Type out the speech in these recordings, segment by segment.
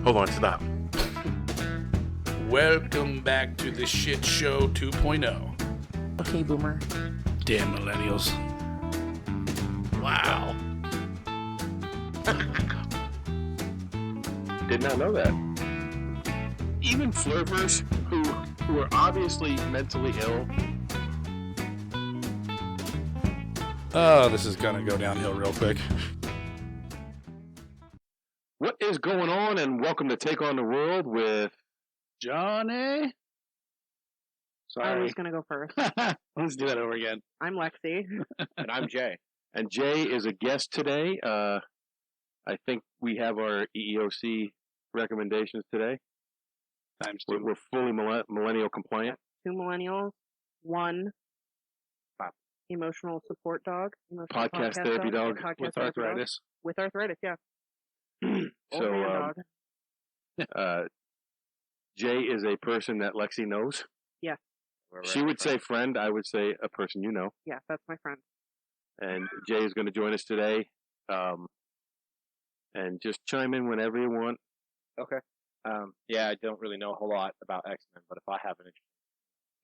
Hold on, stop. Welcome back to the Shit Show 2.0. Okay, Boomer. Damn millennials. Wow. Did not know that. Even flirters who are obviously mentally ill. Oh, this is gonna go downhill real quick. What is going on? And welcome to Take on the World with Johnny. I Sorry. was going to go first. Let's do that over again. I'm Lexi. and I'm Jay. And Jay is a guest today. I think we have our EEOC recommendations today. Times two. We're fully millennial compliant. 2 millennials, 1 emotional support dog. Podcast therapy dog With arthritis. With arthritis, yeah. So, Old man dog. Jay is a person that Lexi knows. Yeah. She would say friend. I would say a person you know. Yeah, that's my friend. And Jay is going to join us today. And just chime in whenever you want. Okay. Yeah, I don't really know a whole lot about X-Men, but if I have an interest...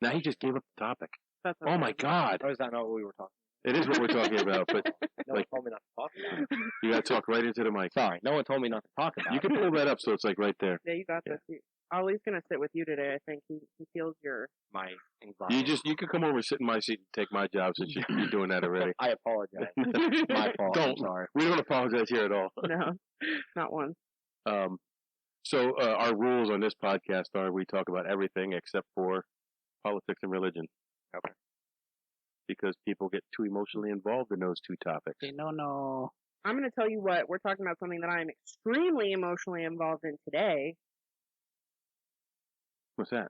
Now he just gave up the topic. That's Oh my God. Oh, is that not what we were talking It is what we're talking about, but No one told me not to talk about it. you got to talk right into the mic. Sorry, no one told me not to talk about You it. can pull that up so it's like right there. Yeah, you got this. Ollie's going to sit with you today, I think. He feels your... My anxiety. You could come over and sit in my seat and take my job since you're doing that already. I apologize. My fault. I'm Don't. sorry. We don't apologize here at all. No, not one. So our rules on this podcast are we talk about everything except for politics and religion. Okay. Because people get too emotionally involved in those two topics. No. I'm going to tell you what. We're talking about something that I am extremely emotionally involved in today. What's that?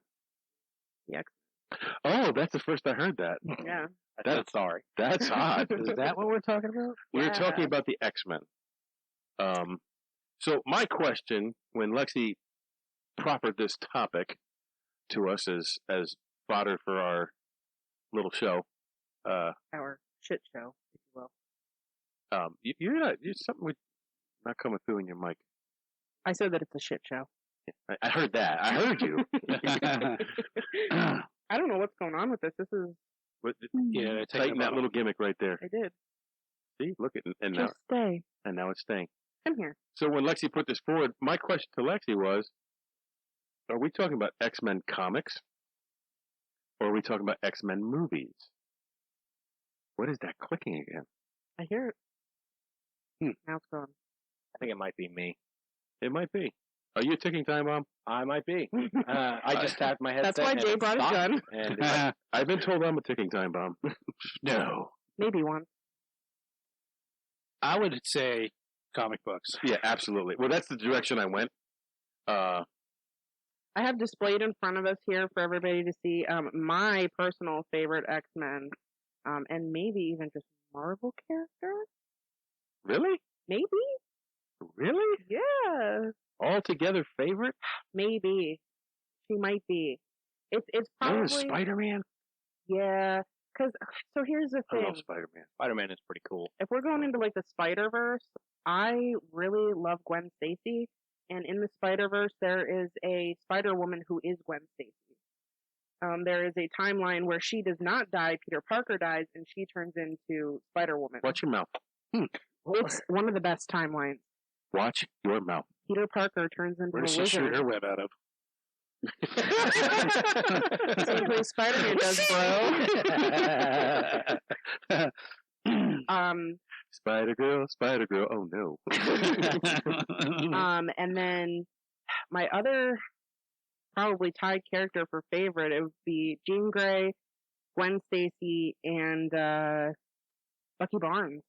The X-Men. Oh, that's the first I heard that. Yeah. That's sorry. That's odd. Is that what we're talking about? We were Yeah. talking about the X-Men. So my question, when Lexi proffered this topic to us as fodder for our little show, Our shit show, if you will. you're something with not coming through in your mic. I said that it's a shit show. I heard that. I heard you. I don't know what's going on with this. This is... But Yeah, tighten that little gimmick right there. I did. See, look at and Just stay. now it's staying. Come here. So when Lexi put this forward, my question to Lexi was, are we talking about X-Men comics? Or are we talking about X-Men movies? What is that clicking again? I hear it. Now it's gone. I think it might be me. It might be. Are you a ticking time bomb? I might be. I just tapped my headset. That's why and Jay it brought his stopped, gun. And I've been told I'm a ticking time bomb. No. Maybe one. I would say comic books. Yeah, absolutely. Well, that's the direction I went. I have displayed in front of us here for everybody to see my personal favorite X-Men, and maybe even just Marvel characters. Really? Maybe? Really? Yeah. Altogether favorite? Maybe. She might be. It's probably... Spider-Man? Yeah. Because, so here's the I thing. love Spider-Man. Spider-Man is pretty cool. If we're going into like the Spider-Verse, I really love Gwen Stacy, and in the Spider-Verse there is a Spider-Woman who is Gwen Stacy. There is a timeline where she does not die, Peter Parker dies, and she turns into Spider-Woman. Watch your mouth. It's one of the best timelines. Watch your mouth. Peter Parker turns into Where a does she shoot wizard. her web out of? Same place Spider-Man does, bro. Spider-Girl. Oh, no. And then my other probably tied character for favorite, it would be Jean Grey, Gwen Stacy, and Bucky Barnes.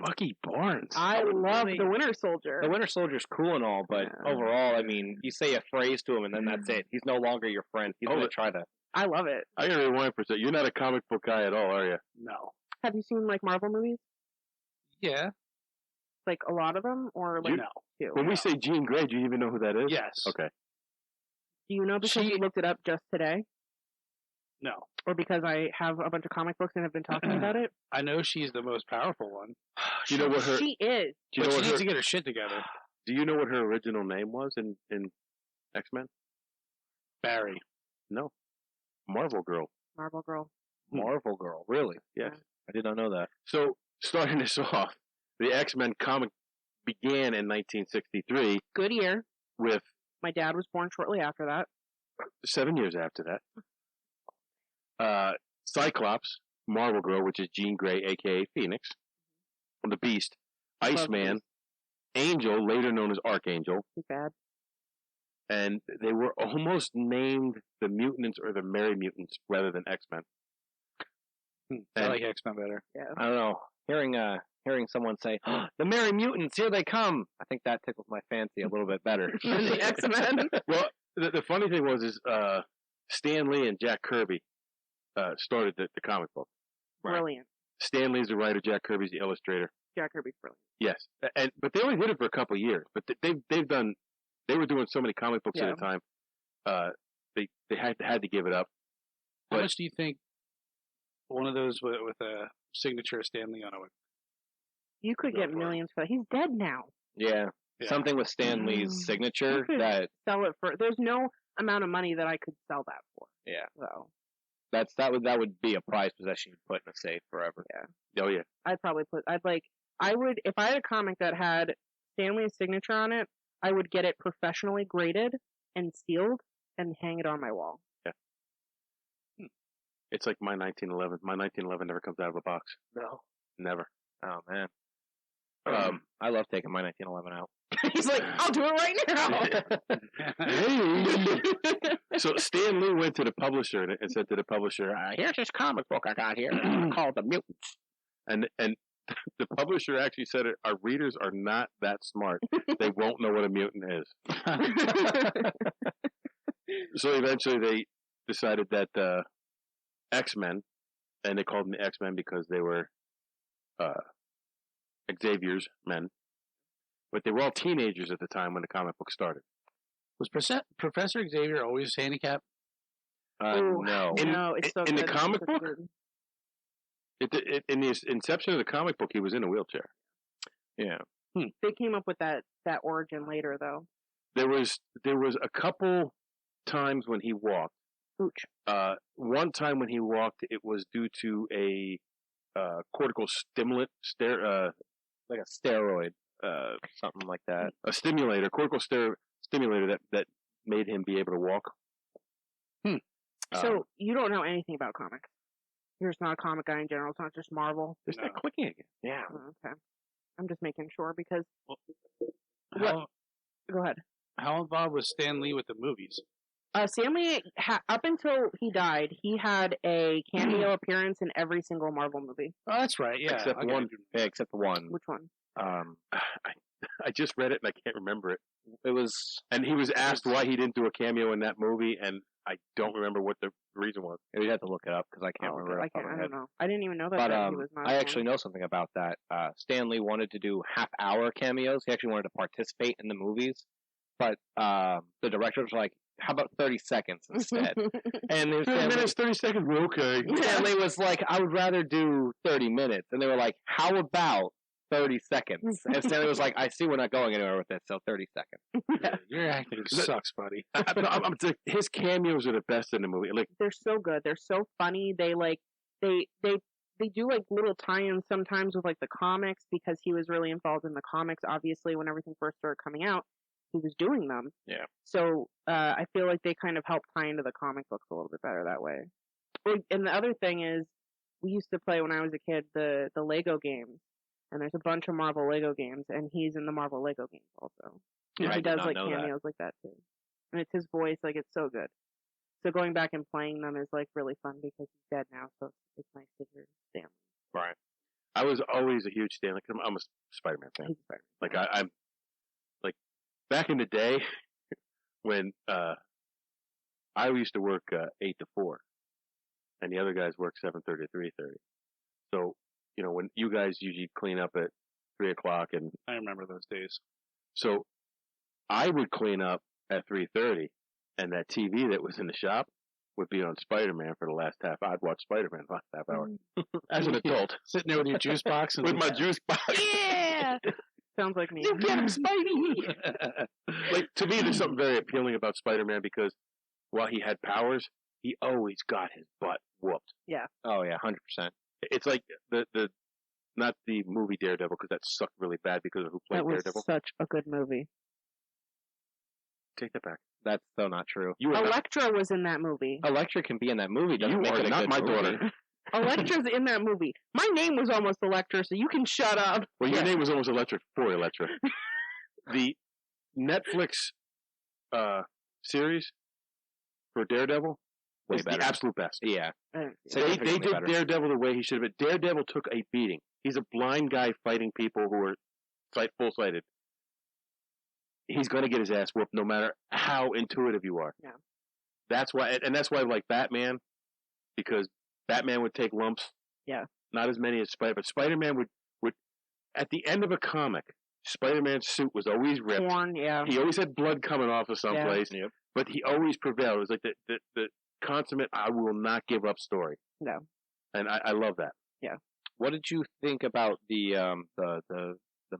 Bucky Barnes. I love the Winter Soldier. The Winter Soldier's cool and all, but overall, I mean, you say a phrase to him and then that's it. He's no longer your friend. He's going to try to... I love it. I gotta rewind for a second. You're not a comic book guy at all, are you? No. Have you seen like Marvel movies? Yeah. Like a lot of them, or like No. two? When we say Jean Grey, do you even know who that is? Yes. Okay. Do you know because you looked it up just today, No. or because I have a bunch of comic books and have been talking about it? I know she's the most powerful one. Do you know what her? She is. Do you know But what she needs her? to get her shit together. Do you know what her original name was in X-Men? Barry. No. Marvel Girl. Marvel Girl. Marvel Girl, really? Yes. I did not know that. So, starting this off, the X-Men comic began in 1963 Good year. with My dad was born shortly after that. 7 years after that. Cyclops, Marvel Girl, which is Jean Grey, a.k.a. Phoenix. The Beast. Iceman. Angel, later known as Archangel. He's bad. And they were almost named the Mutants or the Merry Mutants rather than X-Men. I like X-Men better. Yeah. I don't know. Hearing someone say, oh, "The Merry Mutants, here they come!" I think that tickles my fancy a little bit better. The X-Men. Well, the funny thing was Stan Lee and Jack Kirby started the comic book. Brilliant. Stan Lee's the writer, Jack Kirby's the illustrator. Jack Kirby's brilliant. Yes, but they only did it for a couple of years. But they were doing so many comic books at a time. They had to give it up. How But- much do you think one of those with a signature Stan Lee on it would? You could get millions for that. He's dead now. Yeah. Yeah. Something with Stan Lee's signature You could that sell it for. There's no amount of money that I could sell that for. Yeah. So that would be a prized possession you'd put in a safe forever. yeah, Oh yeah. I would if I had a comic that had Stanley's signature on it, I would get it professionally graded and sealed and hang it on my wall. It's like my 1911. My 1911 never comes out of a box. No. Never. Oh man. I love taking my 1911 out. He's like, I'll do it right now. So Stan Lee went to the publisher and said to the publisher, "Here's this comic book I got here called The Mutants." And the publisher actually said, "Our readers are not that smart. They won't know what a mutant is." So eventually they decided that X-Men, and they called them the X-Men because they were Xavier's men. But they were all teenagers at the time when the comic book started. Was Professor Xavier always handicapped? Ooh, No. no, it's so in the good. comic It's book? good. In the inception of the comic book, he was in a wheelchair. Yeah. They came up with that origin later, though. There was a couple times when he walked. Ooch. One time when he walked, it was due to a cortical stimulant, Like a steroid, something like that. a stimulator, cortical stimulator that made him be able to walk. So you don't know anything about comics. You're just not a comic guy in general. It's not just Marvel. There's No. that clicking again. Yeah. Oh, okay. I'm just making sure because. How, Go ahead. how involved was Stan Lee with the movies? Stanley, up until he died, he had a cameo appearance in every single Marvel movie. Oh, that's right. Yeah, Except okay. one. Yeah, except the one. Which one? I just read it and I can't remember it. It was. And he was asked why he didn't do a cameo in that movie, and I don't remember what the reason was. We'd have to look it up because I can't remember. I off the top of my head. don't know. I didn't even know that, But that he was not. I in actually one. know something about that. Stan Lee wanted to do half-hour cameos. He actually wanted to participate in the movies, but the directors were like, "How about 30 seconds instead?" And then 30 minutes, 30 seconds, we're okay. Stanley was like, "I would rather do 30 minutes," and they were like, "How about 30 seconds?" And Stanley was like, "I see we're not going anywhere with this, so 30 seconds." Your acting sucks, buddy. His cameos are the best in the movie. Like, They're so good. They're so funny. They do like little tie-ins sometimes with like the comics because he was really involved in the comics. Obviously, when everything first started coming out, he was doing them. Yeah. So I feel like they kind of help tie into the comic books a little bit better that way. And the other thing is, we used to play when I was a kid the Lego games, and there's a bunch of Marvel Lego games, and he's in the Marvel Lego games also. Yeah, And I he did does not like know that. cameos like that too, and it's his voice. Like it's so good. So going back and playing them is like really fun because he's dead now, so it's nice to hear Stanley. right. I was always a huge Stan. Like, I'm a Spider-Man fan. He's a Spider-Man. Like I'm like back in the day when I used to work 8 to 4, and the other guys work 7:30 to 3:30. So when you guys usually clean up at 3 o'clock, and I remember those days. so I would clean up at 3:30, and that TV that was in the shop would be on Spider-Man for the last half. I'd watch Spider-Man for the last half hour as an adult Sitting there with your juice box and with my juice box. Yeah. Sounds like me. You get him, Spidey! Like, to me, there's something very appealing about Spider-Man because while he had powers, he always got his butt whooped. Oh yeah, 100%. It's like the not the movie Daredevil, because that sucked really bad because of who played That was Daredevil. such a good movie. Take that back. That's so not true. You are not, Elektra was in that movie. Electra can be in that movie. Doesn't you make are it a not good my movie. daughter. Electra's in that movie. My name was almost Electra, so you can shut up. Well, your name was almost Electric for Electra. The Netflix series for Daredevil Way is better. the absolute best. Yeah. Uh, They Significantly did better. Daredevil the way he should have been. Daredevil took a beating. He's a blind guy fighting people who are full-sighted. He's going to get his ass whooped no matter how intuitive you are. Yeah. That's why, and that's why I like Batman, because Batman would take lumps. Yeah. Not as many as Spider, but Spider-Man would at the end of a comic, Spider-Man's suit was always ripped. Torn, yeah. He always had blood coming off of someplace. Yep. But he always prevailed. It was like the consummate "I will not give up" story. No. And I love that. What did you think about the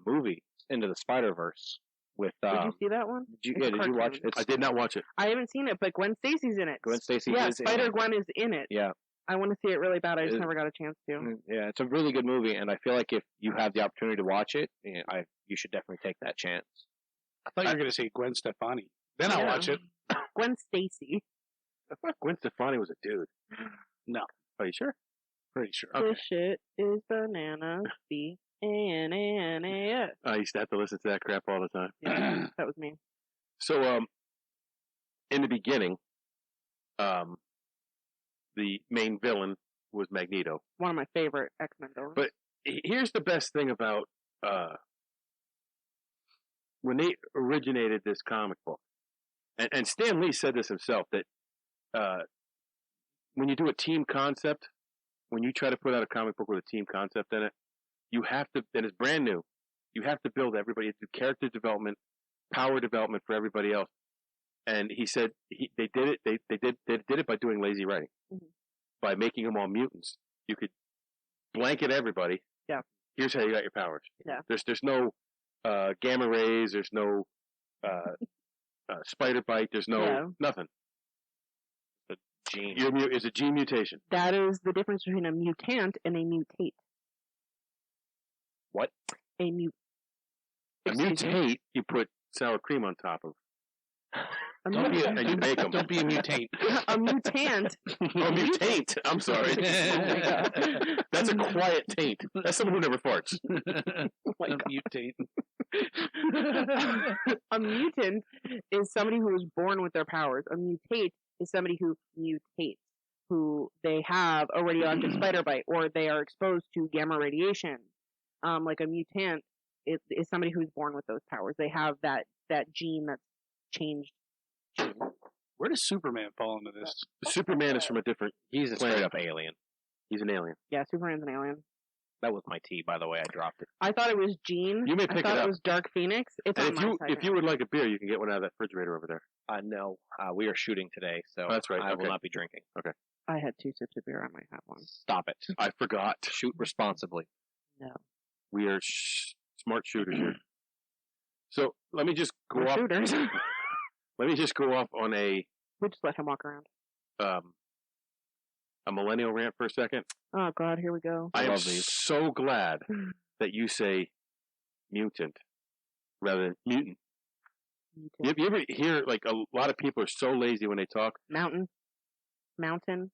movie Into the Spider-Verse with Did you see that one? did It's a you watch cartoon. it? I did not watch it. I haven't seen it, but Gwen Stacy's in it. Gwen Stacy Yeah, is in Spider it. Gwen is in it. Yeah. I want to see it really bad. I just It- never got a chance to. Yeah, it's a really good movie, and I feel like if you have the opportunity to watch it, you should definitely take that chance. I thought you were going to say Gwen Stefani. Then I'll Yeah. watch it. Gwen Stacy. I thought Gwen Stefani was a dude. No. Are you sure? Pretty sure. Okay. This shit is bananas. B-A-N-A-N-A-S. I used to have to listen to that crap all the time. Yeah, that was me. So, in the beginning, the main villain was Magneto. One of my favorite X-Men villains. But here's the best thing about when they originated this comic book, and Stan Lee said this himself, that when you do a team concept, when you try to put out a comic book with a team concept in it, you have to, and it's brand new, you have to build everybody, do character development, power development for everybody else. And he said they did it. They did it by doing lazy writing, by making them all mutants. You could blanket everybody. Yeah. Here's how you got your powers. Yeah. There's no gamma rays. There's no spider bite. There's no nothing. Gene. It's a gene mutation. That is the difference between a mutant and a mutate. What? A A mutate, you put sour cream on top of. A And you mutant. make them. Don't be a mutate. A mutant. Oh, mutate. I'm sorry. That's a quiet taint. That's someone who never farts. Oh my God. Mutate. A mutant is somebody who is born with their powers. A mutate is somebody who mutates, who they have a radioactive spider bite, or they are exposed to gamma radiation. Like a mutant is somebody who's born with those powers. They have that gene that's changed. Where does Superman fall into this? Superman is from a different. He's a Planet. straight up alien. He's an alien. Yeah, Superman's an alien. That was my tea, by the way. I dropped it. I thought it was Jean. You may I pick thought it it up. was Dark Phoenix. It's And on my side if you would like a beer, you can get one out of that refrigerator over there. No, we are shooting today, so Oh, that's right, I will okay. not be drinking. I had 2 sips of beer. I might have one. Stop it. I forgot. Shoot responsibly. No. We are smart shooters here. So let me just go We're off. shooters. Let me just go off on a We just let him walk around. millennial rant for a second. Oh God, here we go. I am love these. so glad that you say mutant rather than mutant. You ever hear, like, a lot of people are so lazy when they talk? Mountain. Yeah. Mountain.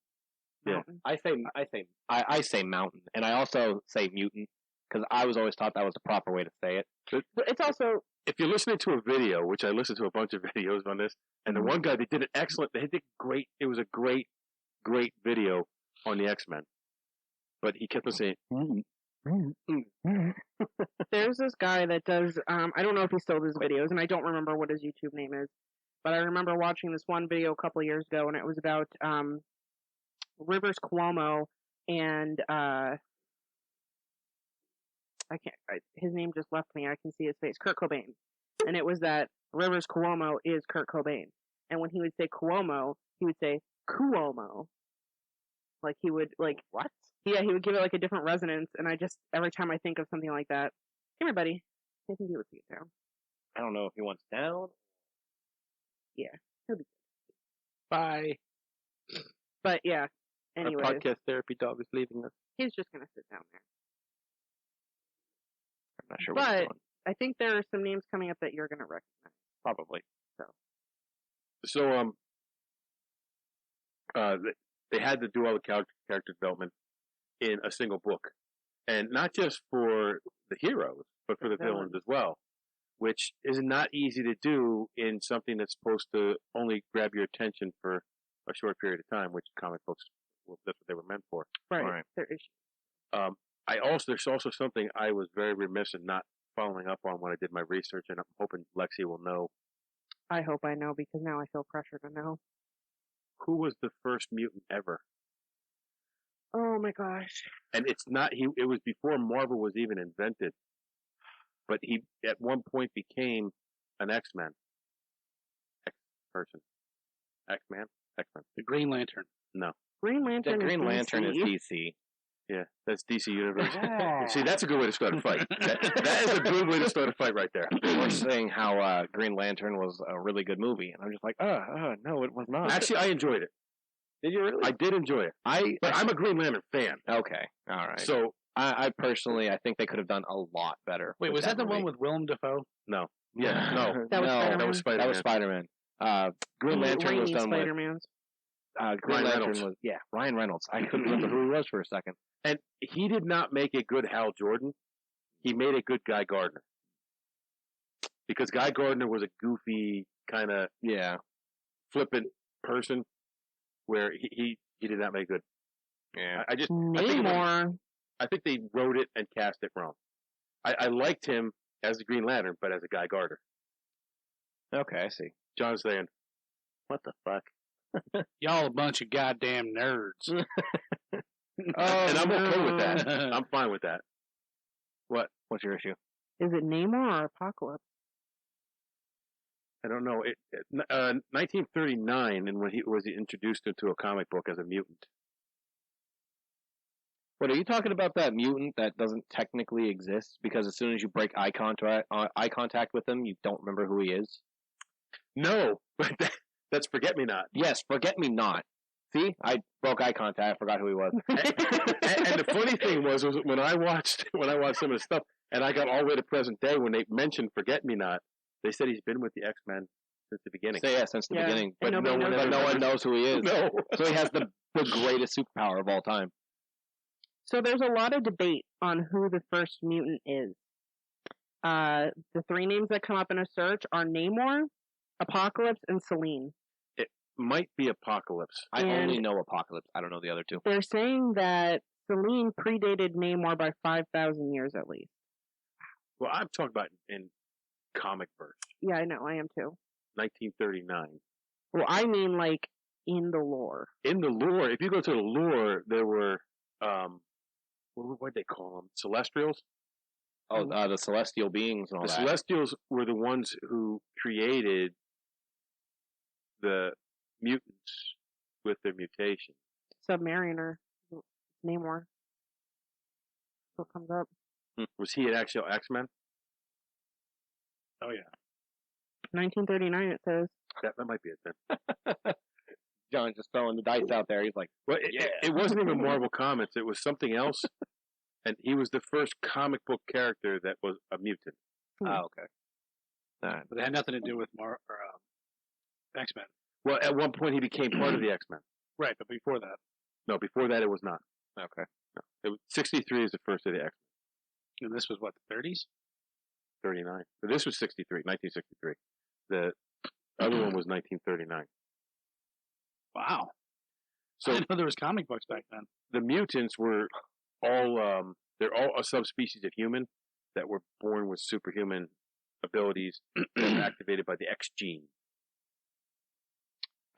I say mountain, and I also say mutant because I was always taught that was the proper way to say it. But it's also If you're listening to a video, which I listened to a bunch of videos on this, and the one guy, they did an excellent, they did great, it was a great video on the X-Men. But he kept on saying, there's this guy that does. I don't know if he still does videos, and I don't remember what his YouTube name is. But I remember watching this one video a couple of years ago, and it was about Rivers Cuomo and his name just left me. I can see his face. Kurt Cobain. And it was that Rivers Cuomo is Kurt Cobain. And when he would say Cuomo, he would say Cuomo. Like he would What? Yeah, he would give it like a different resonance. And I just every time I think of something like that, come here, buddy. I think he would see it down. I don't know if he wants down. He'll be good. Bye. But yeah, Our anyways, podcast therapy dog is leaving us. he's just gonna sit down there. I'm not sure what he's But doing. I think there are some names coming up that you're gonna recognize. Probably. So they had to do all the character development in a single book, and not just for the heroes, but for the villains as well, which is not easy to do in something that's supposed to only grab your attention for a short period of time, which comic books, that's what they were meant for. Right. There is. There's also something I was very remiss in not following up on when I did my research, and I'm hoping Lexi will know. I hope I know because now I feel pressure to know. Who was the first mutant ever? Oh my gosh. And it's not it was before Marvel was even invented. But he at one point became an X-Men. X-person. X-Man? X-Men. The Green Lantern. No. Green The Lantern. Green is Lantern is DC. DC. Yeah, that's DC Universe. Yeah. See, that's a good way to start a fight. That is a good way to start a fight right there. They were saying how Green Lantern was a really good movie, and I'm just like, no, it was not. Actually, I enjoyed it. Did you really? I did enjoy it. But I'm a Green Lantern fan. Okay, all right. So, I personally, I think they could have done a lot better. Wait, with was that the movie. one with Willem Dafoe? no. Yeah, no. That was no, Spider-Man? That was Spider-Man. That was Spider-Man. Green Lantern was done with Spider-Man's. Green Ryan Lantern Reynolds. was Ryan Reynolds. I couldn't remember who he was for a second. And he did not make a good Hal Jordan. He made a good Guy Gardner. Because Guy Gardner was a goofy, kind of flippant person where he did not make good. Yeah. I think Namor. I think they wrote it and cast it wrong. I liked him as the Green Lantern, but as a Guy Gardner. Okay, I see. John's saying, what the fuck? Y'all a bunch of goddamn nerds. And I'm okay with that. I'm fine with that. What? What's your issue? Is it Namor or Apocalypse? I don't know. 1939, and when he was introduced into a comic book as a mutant. What, are you talking about that mutant that doesn't technically exist because as soon as you break eye contact with him, you don't remember who he is? No, but that's Forget-Me-Not. Yes, Forget-Me-Not. See, I broke eye contact. I forgot who he was. and the funny thing was when I watched some of the stuff, and I got all the way to present day when they mentioned Forget-Me-Not, they said he's been with the X-Men since the beginning. So since the beginning, but And no nobody one knows who he is. No. So he has the greatest superpower of all time. So there's a lot of debate on who the first mutant is. The three names that come up in a search are Namor, Apocalypse, and Selene. It might be Apocalypse. I And- only know Apocalypse. I don't know the other two. They're saying that Selene predated Namor by 5,000 years at least. Well, I'm talking about in comic verse, Yeah, I know, I am too. 1939. Well, I mean like in the lore. In the lore, if you go to the lore, there were what they call them? Celestials. Oh, the celestial beings and all The that. Celestials were the ones who created the mutants with their mutation. Submariner. Namor. What comes up? Was he an actual X-Men? Oh, yeah. 1939 it says. That might be it then. John just throwing the dice out there. He's like, Well, it wasn't even Marvel Comics. It was something else. And he was the first comic book character that was a mutant. oh, okay. But it had nothing to do with X-Men. Well, at one point he became part of the X-Men. Right, but before that. No, before that it was not. Okay. No. It was 63 is the first of the X-Men. And this was what, the 30s? 39. So this was 63, 1963. The other one was 1939. Wow. So I didn't know there was comic books back then. the mutants were all they're all a subspecies of human that were born with superhuman abilities that were activated by the X gene.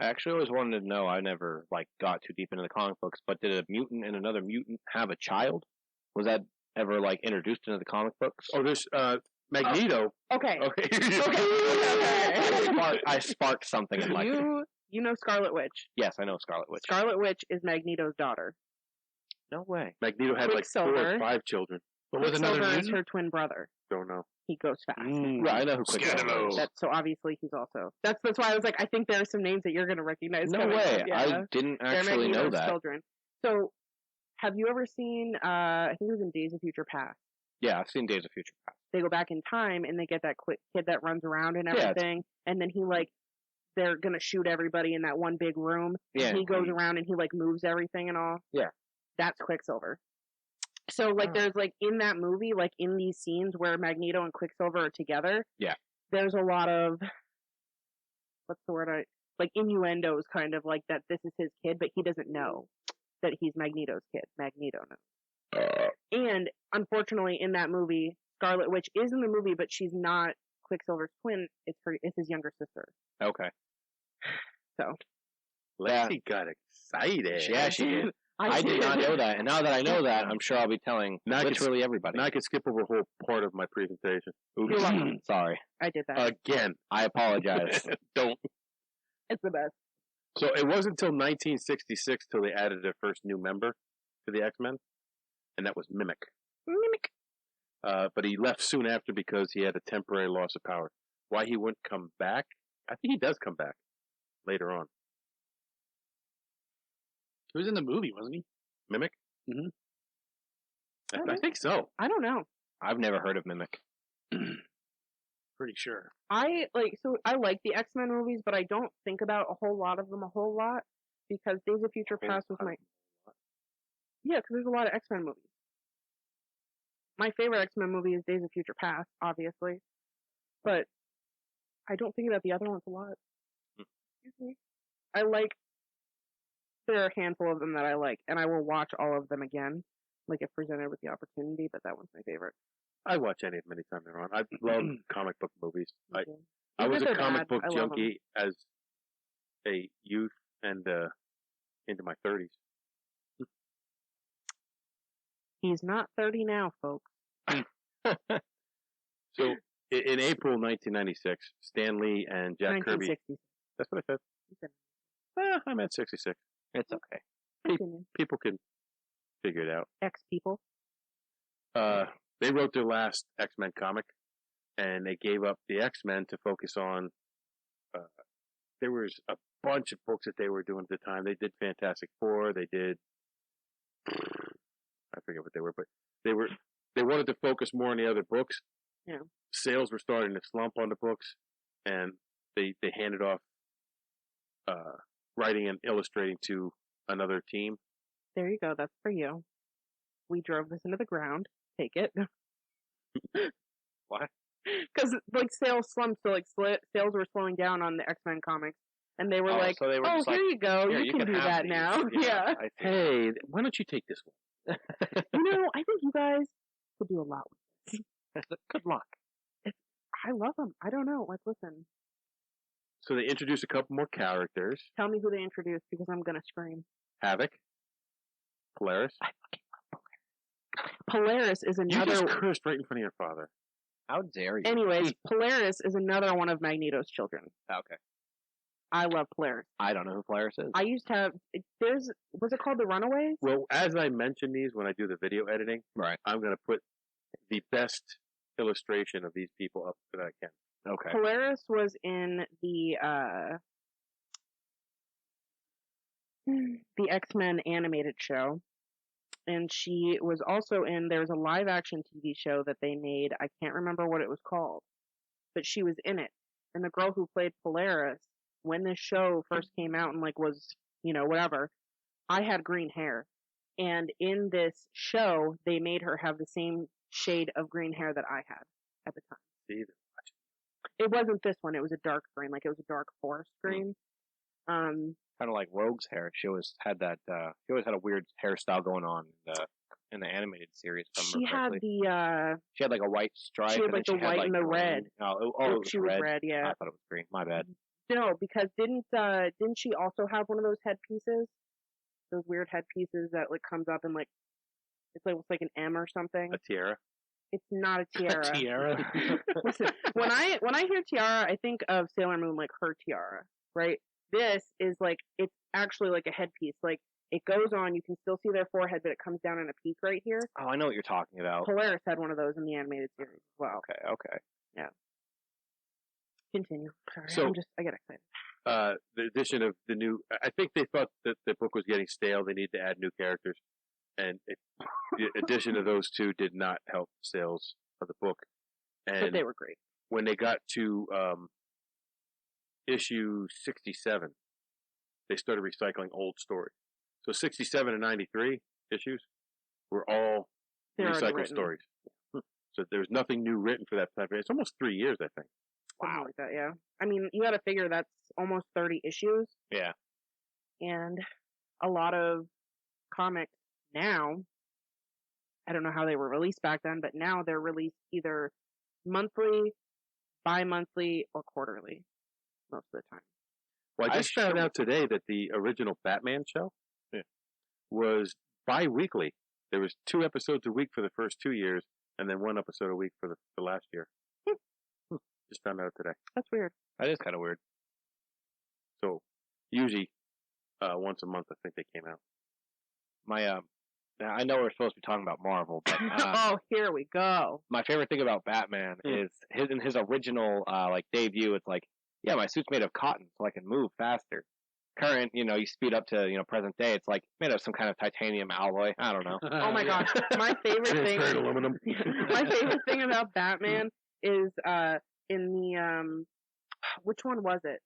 I actually always wanted to know. I never got too deep into the comic books, but did a mutant and another mutant have a child? Was that ever introduced into the comic books? Oh, there's Magneto. Okay. Okay. I sparked something in life. You know Scarlet Witch. Yes, I know Scarlet Witch. Scarlet Witch is Magneto's daughter. No way. Magneto had 4 Quicksilver. or 5 children. But with another Quicksilver is mutant? her twin brother. Don't know. He goes fast. Right, I know who Quicksilver Scandalo. is. So obviously he's also. That's why I was like, I think there are some names that you're going to recognize. No coming up. way. Yeah. I didn't They're actually know Magneto's that. children. So, have you ever seen? I think it was in Days of Future Past. Yeah, I've seen Days of Future Past. They go back in time and they get that quick kid that runs around and Yeah, everything, and then he like. They're gonna shoot everybody in that one big room. Yeah. And he goes around and he like moves everything and all. Yeah. That's Quicksilver. So like there's like in that movie, like in these scenes where Magneto and Quicksilver are together. Yeah. There's a lot of what's the word like innuendos kind of like that this is his kid, but he doesn't know that he's Magneto's kid. Magneto knows. And unfortunately in that movie, Scarlet Witch is in the movie, but she's not Quicksilver's twin. It's his younger sister. Okay. So Lexi got excited. Yeah, she did. I did not know that, and now that I know that, I'm sure I'll be telling Now I can literally everybody. Now I can skip over a whole part of my presentation. You're welcome. Sorry. I did that. Again. I apologize. Don't. It's the best. So it wasn't until 1966 till they added their first new member to the X-Men, and that was Mimic. Mimic. But he left soon after because he had a temporary loss of power. Why he wouldn't come back? I think he does come back later on. He was in the movie, wasn't he? Mimic? Mhm. I think so. I don't know. I've never heard of Mimic. Pretty sure. I like the X-Men movies, but I don't think about a whole lot of them a whole lot because Days of Future Past was my because there's a lot of X-Men movies. My favorite X-Men movie is Days of Future Past, obviously, but I don't think about the other ones a lot. Excuse me. There are a handful of them that I like, and I will watch all of them again, like if presented with the opportunity. But that one's my favorite. I watch any of them anytime they're on. I love comic book movies. I Even was if a they're comic bad, book I love 'em. junkie as a youth and into my 30s. He's not 30 now, folks. So in April 1996, Stan Lee and Jack Kirby. 1960s. That's what I said. You said- I meant 66. It's okay. Continue. People can figure it out. X people. They wrote their last X-Men comic, and they gave up the X-Men to focus on. There was a bunch of books that they were doing at the time. They did Fantastic Four. They did. I forget what they were, but they wanted to focus more on the other books. Yeah. Sales were starting to slump on the books, and they handed off writing and illustrating to another team. There you go. That's for you. We drove this into the ground. Take it. What? Because like sales slumped, so like sales were slowing down on the X-Men comics, and they were like, so they were "Oh, just here like, you go. "Here, You can do have that these." now." Yeah. I see. Hey, why don't you take this one? You know, I think you guys could do a lot with Good luck. I love them. I don't know. Like, listen. So they introduced a couple more characters. Tell me who they introduced because I'm gonna scream. Havoc. Polaris. I fucking love Polaris. Polaris is You another. just cursed right in front of your father. How dare you? Anyways, Polaris is another one of Magneto's children. Okay. I love Polaris. I don't know who Polaris is. I used to have. Was it called the Runaways? Well, as I mention these when I do the video editing, Right. I'm going to put the best illustration of these people up that I can. Okay. Polaris was in the X-Men animated show, and she was also in. There was a live-action TV show that they made. I can't remember what it was called, but she was in it. And the girl who played Polaris, when this show first came out and like was, whatever, I had green hair, and in this show they made her have the same shade of green hair that I had at the time. See, It wasn't this one. It was a dark green, like it was a dark forest green. Kind of like Rogue's hair. She always had that. She always had a weird hairstyle going on in the animated series. If I She remember had correctly. She had like a white stripe. She had and then like the she had, white like, and the green. red. Oh, it was she was red. red, yeah. I thought it was green. My bad. No, because didn't she also have one of those headpieces? Those weird headpieces that like comes up and like it's like an M or something. a tiara. It's not a tiara. Tiara. Listen, when I hear tiara, I think of Sailor Moon, like her tiara, right? This is like it's actually like a headpiece. Like It goes on. You can still see their forehead, but it comes down in a peak right here. Oh, I know what you're talking about. Polaris had one of those in the animated series as well. Okay. Continue. Sorry, So- I get excited. The addition of the new, I think they thought that the book was getting stale. They need to add new characters, and the addition of those two did not help sales of the book. But And they were great. when they got to issue 67, they started recycling old stories. So 67 and 93 issues were all They're already recycled written. stories. So there's nothing new written for that time. It's almost 3 years, I think. Something like that, yeah. I mean, you got to figure that's almost 30 issues, Yeah. and a lot of comics now, I don't know how they were released back then, but now they're released either monthly, bi-monthly, or quarterly most of the time. Well, I I just found out today that the original Batman show was bi-weekly. There was 2 episodes a week for the first 2 years, and then 1 episode a week for the last year. Just found out today. That's weird. That is kind of weird. So usually once a month, I think they came out. My now I know we're supposed to be talking about Marvel, but Oh, here we go. my favorite thing about Batman is his original like debut. It's like, yeah, my suit's made of cotton, so I can move faster. Current, you speed up to present day. It's like made of some kind of titanium alloy. I don't know. Oh my gosh, my favorite thing. Transparent aluminum. My favorite thing about Batman is in the which one was it?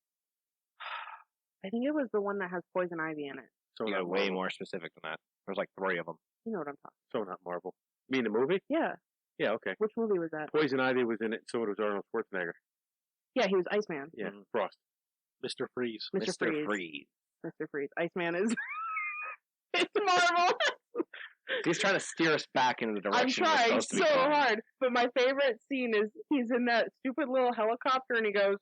I think it was the one that has Poison Ivy in it. So You not got way Marvel. more specific than that. There's like 3 of them. You know what I'm talking So not Marvel. You mean the movie? Yeah. Yeah, okay. Which movie was that? Poison Ivy was in it, so was Arnold Schwarzenegger. Yeah, he was Iceman. Yeah, Frost. Mr. Freeze. Mr. Freeze. Freeze. Mr. Freeze. Iceman is it's Marvel. He's trying to steer us back into the I'm direction we're trying supposed to so be going. hard. But my favorite scene is he's in that stupid little helicopter and he goes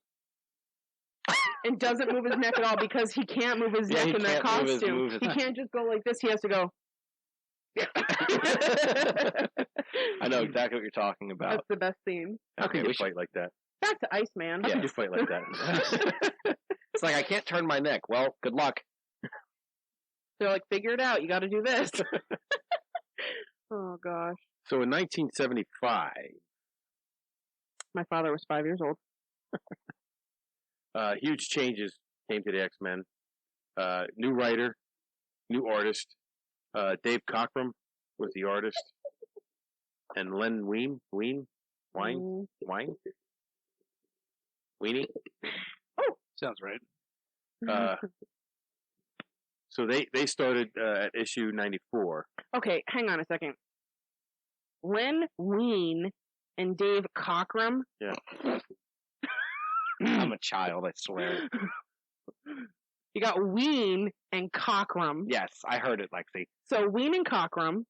and doesn't move his neck at all because he can't move his Yeah, neck he in that can't costume. move his He can't just go like this. He has to go. I know exactly what you're talking about. That's the best scene. How Okay, can we you should- fight like that? Back to Iceman. How Yeah. can you fight like that? It's like I can't turn my neck. Well, good luck. They're like, figure it out. You got to do this. Oh gosh. So in 1975, My father was 5 years old. huge changes came to the X-Men. New writer, new artist. Dave Cockrum was the artist. And Len Wein? Mm, Weenie? Sounds right. So they started at issue 94. Okay, hang on a second. Len Wein and Dave Cockrum. Yeah. I'm a child, I swear. You got Wein and Cockrum. Yes, I heard it, Lexi. So Wein and Cockrum.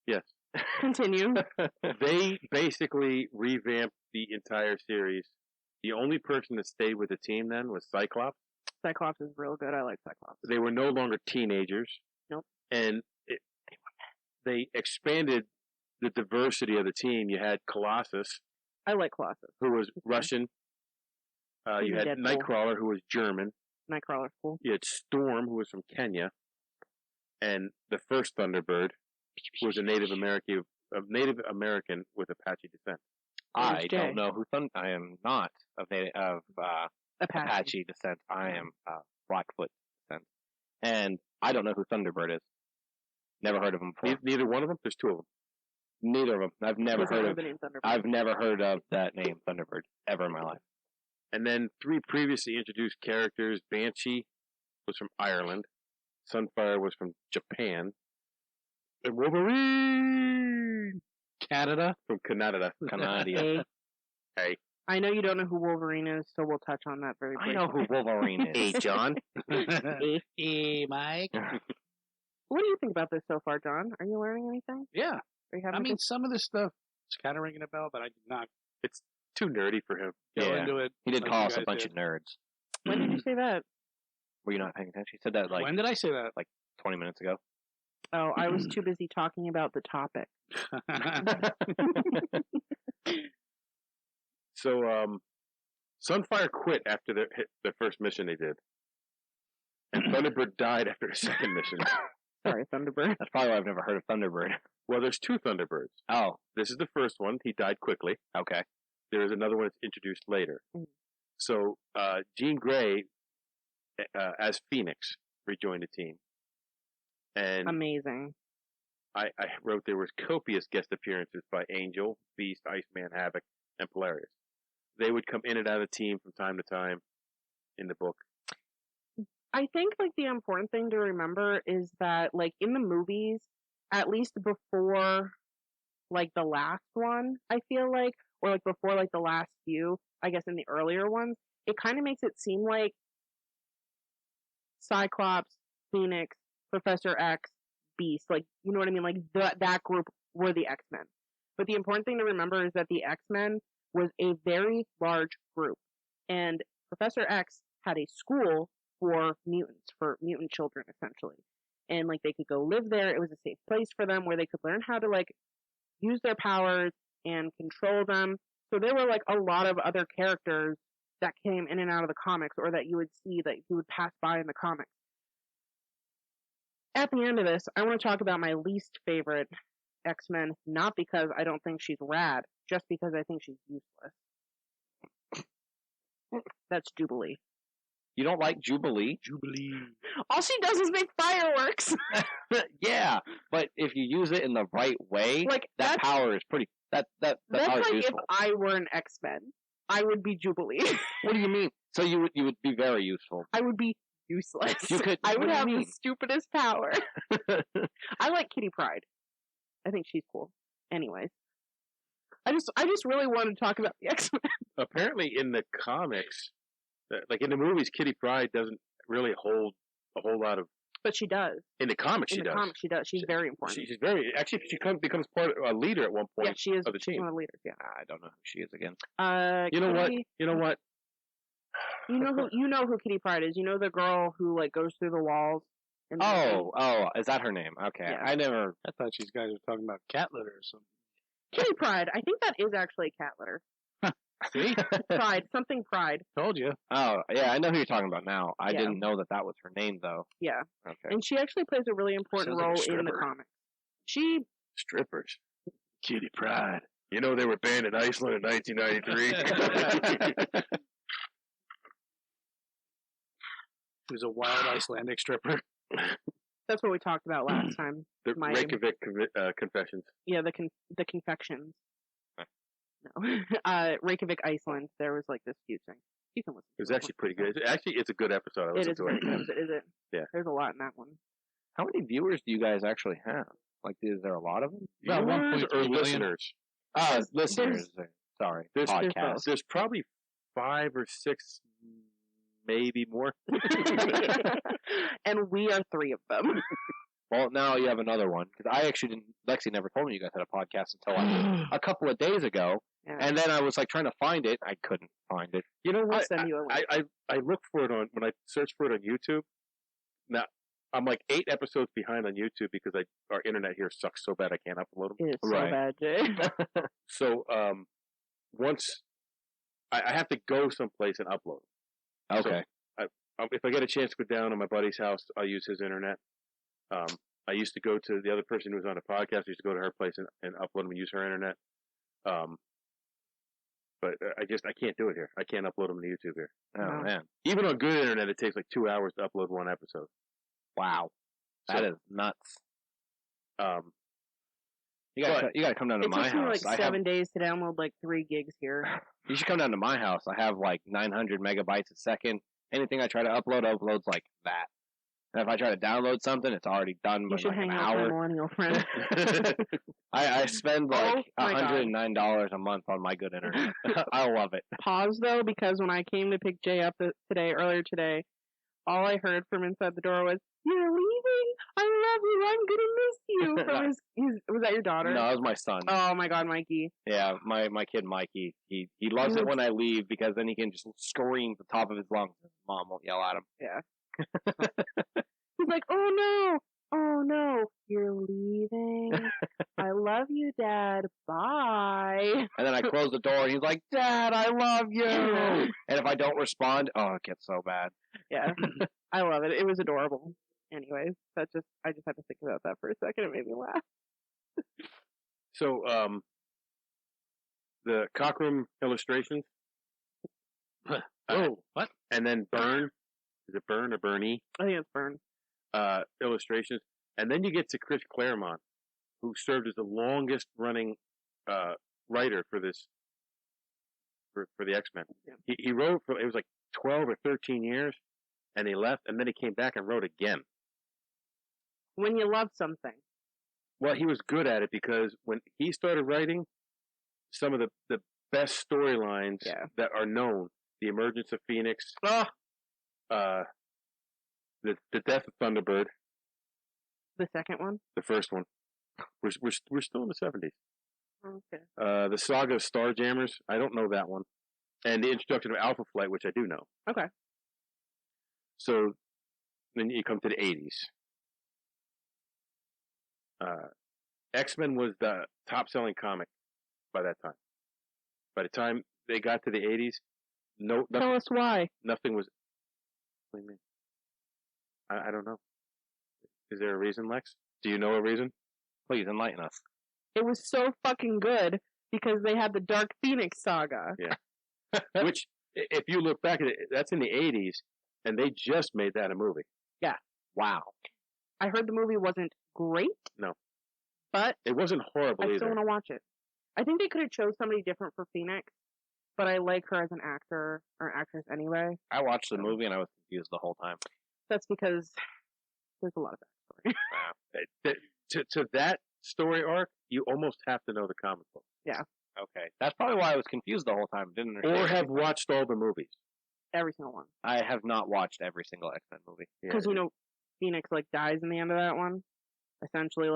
Yes. Continue. They basically revamped the entire series. The only person that stayed with the team then was Cyclops. Cyclops is real good. I like Cyclops. They were no longer teenagers. Nope. And they expanded the diversity of the team. You had Colossus, I like Colossus. who was Russian. He's You a had Deadpool. Nightcrawler, who was German. Nightcrawler's cool. You had Storm, who was from Kenya. And the first Thunderbird was a Native American with Apache descent. I Jay. don't know who I am not of Apache descent. I am Blackfoot descent. And I don't know who Thunderbird is. Never heard of him before. Neither one of them? There's 2 of them. Neither of them. I've never Doesn't heard know of. the name Thunderbird. I've never heard of that name, Thunderbird, ever in my life. And then 3 previously introduced characters. Banshee was from Ireland. Sunfire was from Japan. And Wolverine Canada. from Canada. Canada. Hey. Hey. I know you don't know who Wolverine is, so we'll touch on that very I briefly. know who Wolverine is. Hey, John. Hey, Mike. What do you think about this so far, John? Are you learning anything? Yeah. Are you having I mean, good- some of this stuff is kind of ringing a bell, but I did not Too nerdy for him. go Yeah. into it. He did like call you us a guys bunch did. of nerds. when did you say that? Were you not paying attention? He said that like When did I say that? 20 minutes ago. Oh, I was too busy talking about the topic. So, Sunfire quit after the first mission they did. And Thunderbird died after the second mission. Sorry, Thunderbird. That's probably why I've never heard of Thunderbird. Well, there's two Thunderbirds. Oh, This is the first one. He died quickly. okay. There is another one that's introduced later. Mm. So Jean Grey, as Phoenix, rejoined the team. And Amazing. I wrote there was copious guest appearances by Angel, Beast, Iceman, Havoc, and Polaris. They would come in and out of the team from time to time in the book. I think like the important thing to remember is that like in the movies, at least before like the last one, I feel like, or like before like the last few, I guess in the earlier ones, it kind of makes it seem like Cyclops, Phoenix, Professor X, Beast, like, you know what I mean? Like that group were the X-Men. But the important thing to remember is that the X-Men was a very large group, and Professor X had a school for mutants, for mutant children, essentially. And, like, they could go live there. It was a safe place for them where they could learn how to, like, use their powers and control them. So there were, like, a lot of other characters that came in and out of the comics, or that you would see, that you would pass by in the comics. At the end of this, I want to talk about my least favorite X-Men, not because I don't think she's rad, just because I think she's useless. That's Jubilee. You don't like Jubilee? Jubilee. All she does is make fireworks. Yeah, but if you use it in the right way, Like, that that's power is pretty. That that's power is like useful. if I were an X-Men, I would be Jubilee. What do you mean? So you would be very useful. I would be useless. You could. I what would do you have the mean? stupidest power. I like Kitty Pryde. I think she's cool. Anyways, I just really wanted to talk about the X-Men. Apparently, in the comics, like in the movies, Kitty Pryde doesn't really hold a whole lot of. But she does. In the comics, In she the does. comics, she does. She's very important. She's very actually. She becomes part of a leader at one point. Yeah, she is of the she's team. one of the leaders. Yeah. I don't know who she is again. You know what? Kitty- You know what? You know who Kitty Pryde is. You know the girl who like goes through the walls. And Oh, is that her name? Okay, Yeah. I never. I thought you guys were talking about cat litter or something. Kitty Pryde. I think that is actually cat litter. See? Pride, something Pride. Told you. Oh, yeah, I know who you're talking about now. I Yeah. didn't know that was her name though. Yeah, Okay. and she actually plays a really important Sounds like a role in the stripper. comics. She Strippers. Kitty Pryde. You know they were banned in Iceland in 1993. She was a wild Icelandic stripper. that's what we talked about last time. The My- Reykjavik confessions. Yeah, the confections. No, Reykjavik, Iceland. There was like this huge thing. You can listen. It was to actually pretty good. Actually, it's a good episode. I It listened is to a very good episode, is it? Yeah. There's a lot in that one. How many viewers do you guys actually have? Like, is there a lot of them? About Viewers 1.3 or million. listeners? Listeners. Sorry, There's podcast. there's probably 5 or 6, maybe more. And we are 3 of them. Well, now you have another one because I actually didn't. Lexi never told me you guys had a podcast until like a couple of days ago, Yeah. and then I was like trying to find it. I couldn't find it. You know I'll what? send you a link. I look for it when I search for it on YouTube. Now I'm like 8 episodes behind on YouTube because our internet here sucks so bad I can't upload them. It is so Right. bad, Jay. So once I have to go someplace and upload. Okay. If I get a chance to go down to my buddy's house, I'll use his internet. I used to go to the other person who was on the podcast. I used to go to her place and upload them and use her internet. But I can't do it here. I can't upload them to YouTube here. Oh No. man. Even on good internet, it takes like 2 hours to upload one episode. Wow. That is nuts. Um, You gotta come down to It my takes me house. like 7 days to download like 3 gigs here. You should come down to my house. I have like 900 megabytes a second. Anything I try to uploads like that. And if I try to download something, it's already done You by should like hang an out with my hour. millennial friend. I spend like Oh my God. $109 a month on my good internet. I love it. Pause though, because when I came to pick Jay up earlier today, all I heard from inside the door was, "You're leaving? I love you. I'm gonna miss you." From his was that your daughter? No, that was my son. Oh my God, Mikey. Yeah, my kid Mikey. He loves it when I leave because then he can just scream at the top of his lungs. His mom won't yell at him. Yeah. He's like, "Oh no, you're leaving. I love you, Dad. Bye." And then I close the door and he's like, "Dad, I love you." And if I don't respond, oh, it gets so bad. Yeah, I love it. It was adorable. Anyways, I just had to think about that for a second. It made me laugh. So, the Cockrum illustrations. Oh, what? And then Byrne. Is it Byrne or Bernie? I think it's Byrne. Illustrations. And then you get to Chris Claremont, who served as the longest running writer for this for the X-Men. Yeah. He wrote for, it was like 12 or 13 years, and he left, and then he came back and wrote again. When you love something. Well, he was good at it because when he started writing, some of the best storylines that are known, the emergence of Phoenix, the death of Thunderbird, The second one? the first one. We're still in the 70s. Okay. The Saga of Starjammers, I don't know that one. And the introduction of Alpha Flight, which I do know. Okay. So then you come to the 80s. X-Men was the top-selling comic by that time. By the time they got to the 80s, Tell us why. nothing was. What do you mean? I don't know. Is there a reason, Lex? Do you know a reason? Please enlighten us. It was so fucking good because they had the Dark Phoenix saga. Yeah. Which, if you look back at it, that's in the 80s, and they just made that a movie. Yeah. Wow. I heard the movie wasn't great. No. But it wasn't horrible I either. still want to watch it. I think they could have chose somebody different for Phoenix, but I like her as an actor or actress anyway. I watched the movie and I was confused the whole time. That's because there's a lot of backstory. To that story arc, you almost have to know the comic book. Yeah. Okay. That's probably why I was confused the whole time. Didn't understand. Or have watched all the movies. Every single one. I have not watched every single X-Men movie. Because, Phoenix, dies in the end of that one. Essentially,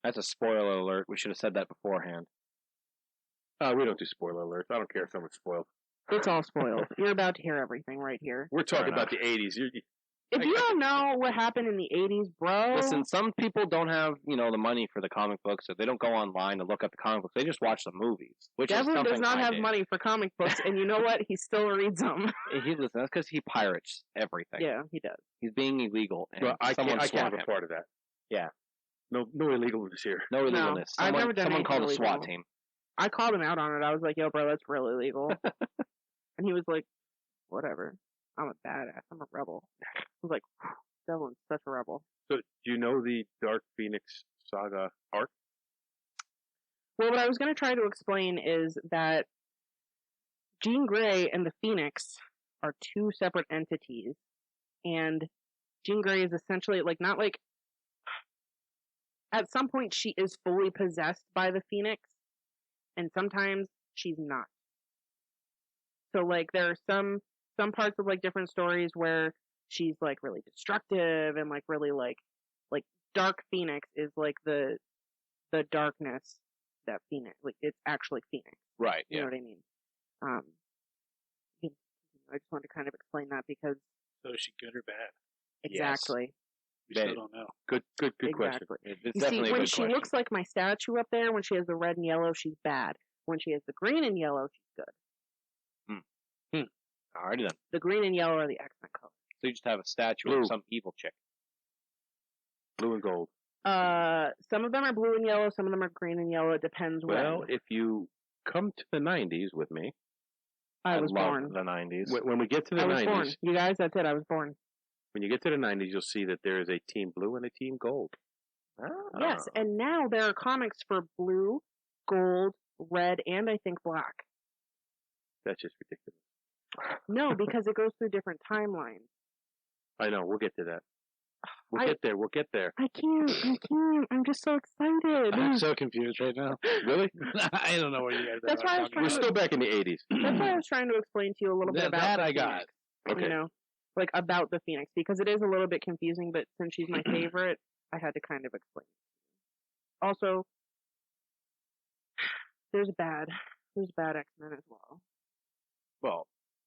That's a spoiler alert. We should have said that beforehand. We don't do spoiler alerts. I don't care if someone's spoiled. It's all spoiled. You're about to hear everything right here. We're talking about the 80s. If you don't know what happened in the 80s, bro. Listen, some people don't have, the money for the comic books, so they don't go online to look up the comic books. They just watch the movies. Which Devlin is something does not I have did. money for comic books, and you know what? He still reads them. Listen, that's because he pirates everything. Yeah, he does. He's being illegal. And Well, I can't swung have a him. part of that. Yeah. No illegalness here. No illegalness. I've never done someone called a anything SWAT illegal. team. I called him out on it. I was like, yo, bro, that's really illegal. And he was like, whatever. I'm a badass. I'm a rebel. I was like, Devlin's such a rebel. So, do you know the Dark Phoenix saga arc? Well, what I was going to try to explain is that Jean Grey and the Phoenix are two separate entities. And Jean Grey is essentially, at some point she is fully possessed by the Phoenix, and sometimes she's not. So, there are some parts of, different stories where she's, really destructive and, really, Dark Phoenix is, the darkness that Phoenix, it's actually Phoenix. Right, You know what I mean? I just wanted to kind of explain that because... So is she good or bad? Exactly. We still don't know. Good question. Exactly. It's You see, definitely a when good she question. looks like my statue up there, when she has the red and yellow, she's bad. When she has the green and yellow, she's good. Alrighty then. The green and yellow are the X-Men colors. So you just have a statue Blue. of some evil chick. Blue and gold. Some of them are blue and yellow, some of them are green and yellow. It depends Well, when. if you come to the 90s with me, I was love born. the 90s. when we get to the I was 90s, born. You guys, that's it. I was born. when you get to the 90s, you'll see that there is a team blue and a team gold. Yes, and now there are comics for blue, gold, red, and I think black. That's just ridiculous. No, because it goes through different timelines. I know. We'll get to that. We'll get there. I can't. I'm just so excited. I'm so confused right now. Really? I don't know what you guys are That's why I was talking We're trying about. still back in the 80s. That's why I was trying to explain to you a little bit about That the I got. Phoenix, Okay. About the Phoenix, because it is a little bit confusing, but since she's my favorite, I had to kind of explain. Also, there's bad X-Men as well. Well,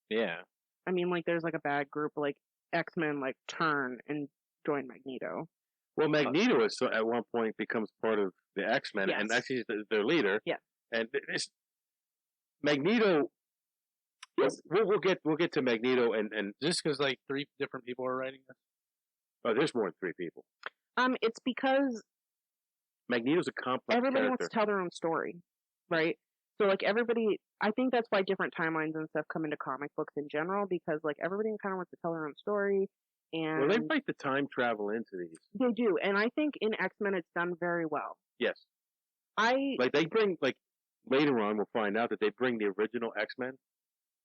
yeah. I mean, there's a bad group, X-Men, turn and join Magneto. Well, Magneto is at one point becomes part of the X-Men, Yes. and actually he's their leader. Yeah. And Magneto, We'll get to Magneto and Just because like 3 different people are writing this. oh, there's more than 3 people. It's because Magneto's a complex everybody character. wants to tell their own story, right? So like everybody, I think that's why different timelines and stuff come into comic books in general, because like everybody kind of wants to tell their own story, and Well, they write the time travel into these. they do, and I think in X-Men it's done very well. Yes. I Like they bring later on we'll find out that they bring the original X-Men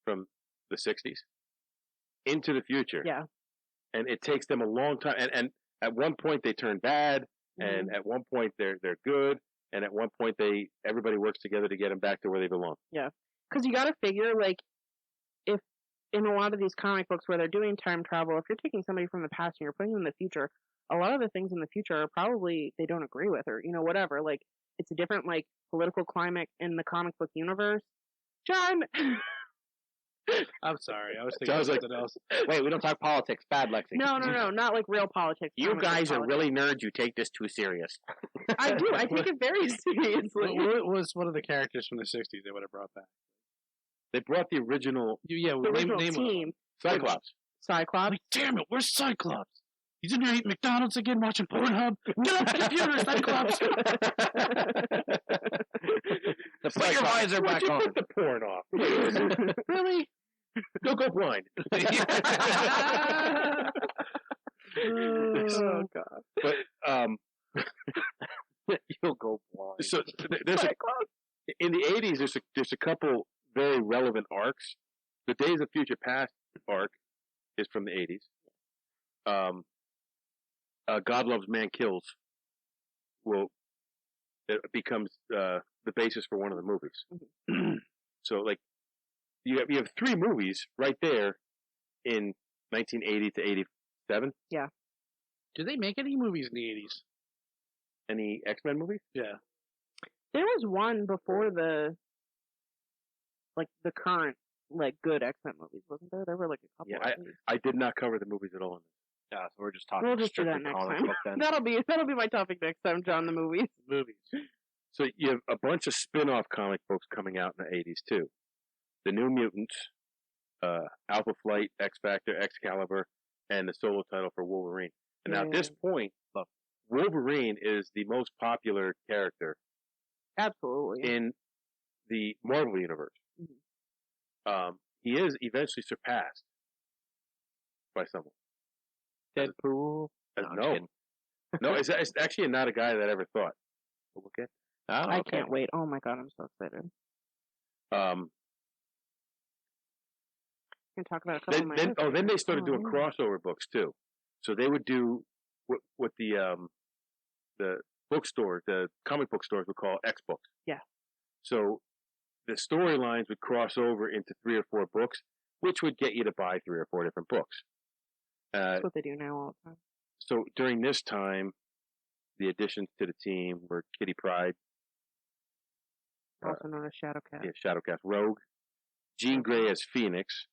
from the 60s into the future. yeah. And it takes them a long time and at one point they turn bad and at one point they're good and at one point everybody works together to get them back to where they belong. Yeah, because you got to figure like if in a lot of these comic books where they're doing time travel, if you're taking somebody from the past and you're putting them in the future, a lot of the things in the future are probably they don't agree with or whatever. Like it's a different like political climate in the comic book universe. John. I'm sorry, I was So thinking I was like, something else. Wait, we don't talk politics. Bad, Lexi. No, not like real politics. You comic book guys are politics. really nerds. You take this too serious. I do. I take it very seriously. What was one of the characters from the 60s they would have brought back? They brought the original Yeah, The original name team, Cyclops. Cyclops. Like, damn it, where's Cyclops? He's in there eating McDonald's again, watching Pornhub. Get off the computer, Cyclops! Put your visor Why'd back you on. put the porn off? Really? Go blind. Oh God. But You'll go blind. so there's Cyclops. in the 80s there's a couple very relevant arcs. The Days of Future Past arc is from the 80s. God Loves Man Kills it becomes the basis for one of the movies. So like you have 3 movies right there in 1980 to 87. Do they make any movies in the 80s? Any X-Men movies? Yeah. There was one before the current good X-Men movies, wasn't there? There were like a couple. Yeah, I did not cover the movies at all. Yeah, so we're just talking We'll just do strictly that next comic time. book then. That'll be my topic next time, John. The movies. So you have a bunch of spin-off comic books coming out in the 80s too. The New Mutants, Alpha Flight, X Factor, Excalibur, and the solo title for Wolverine. And now at this point, Wolverine is the most popular character Absolutely. in the Marvel universe. He is eventually surpassed by someone. Deadpool. No, no, it's actually not a guy that I ever thought. But we'll get. Oh, I okay. can't wait. Oh my God, I'm so excited. Can talk about a couple of my Then they started doing crossover books too. So they would do what the bookstore, the comic book stores would call X books. Yeah. So the storylines would cross over into 3 or 4 books, which would get you to buy 3 or 4 different books. That's what they do now all the time. So during this time, the additions to the team were Kitty Pryde, Also known as Shadowcat. yeah, Shadowcat, Rogue, Jean Grey as Phoenix,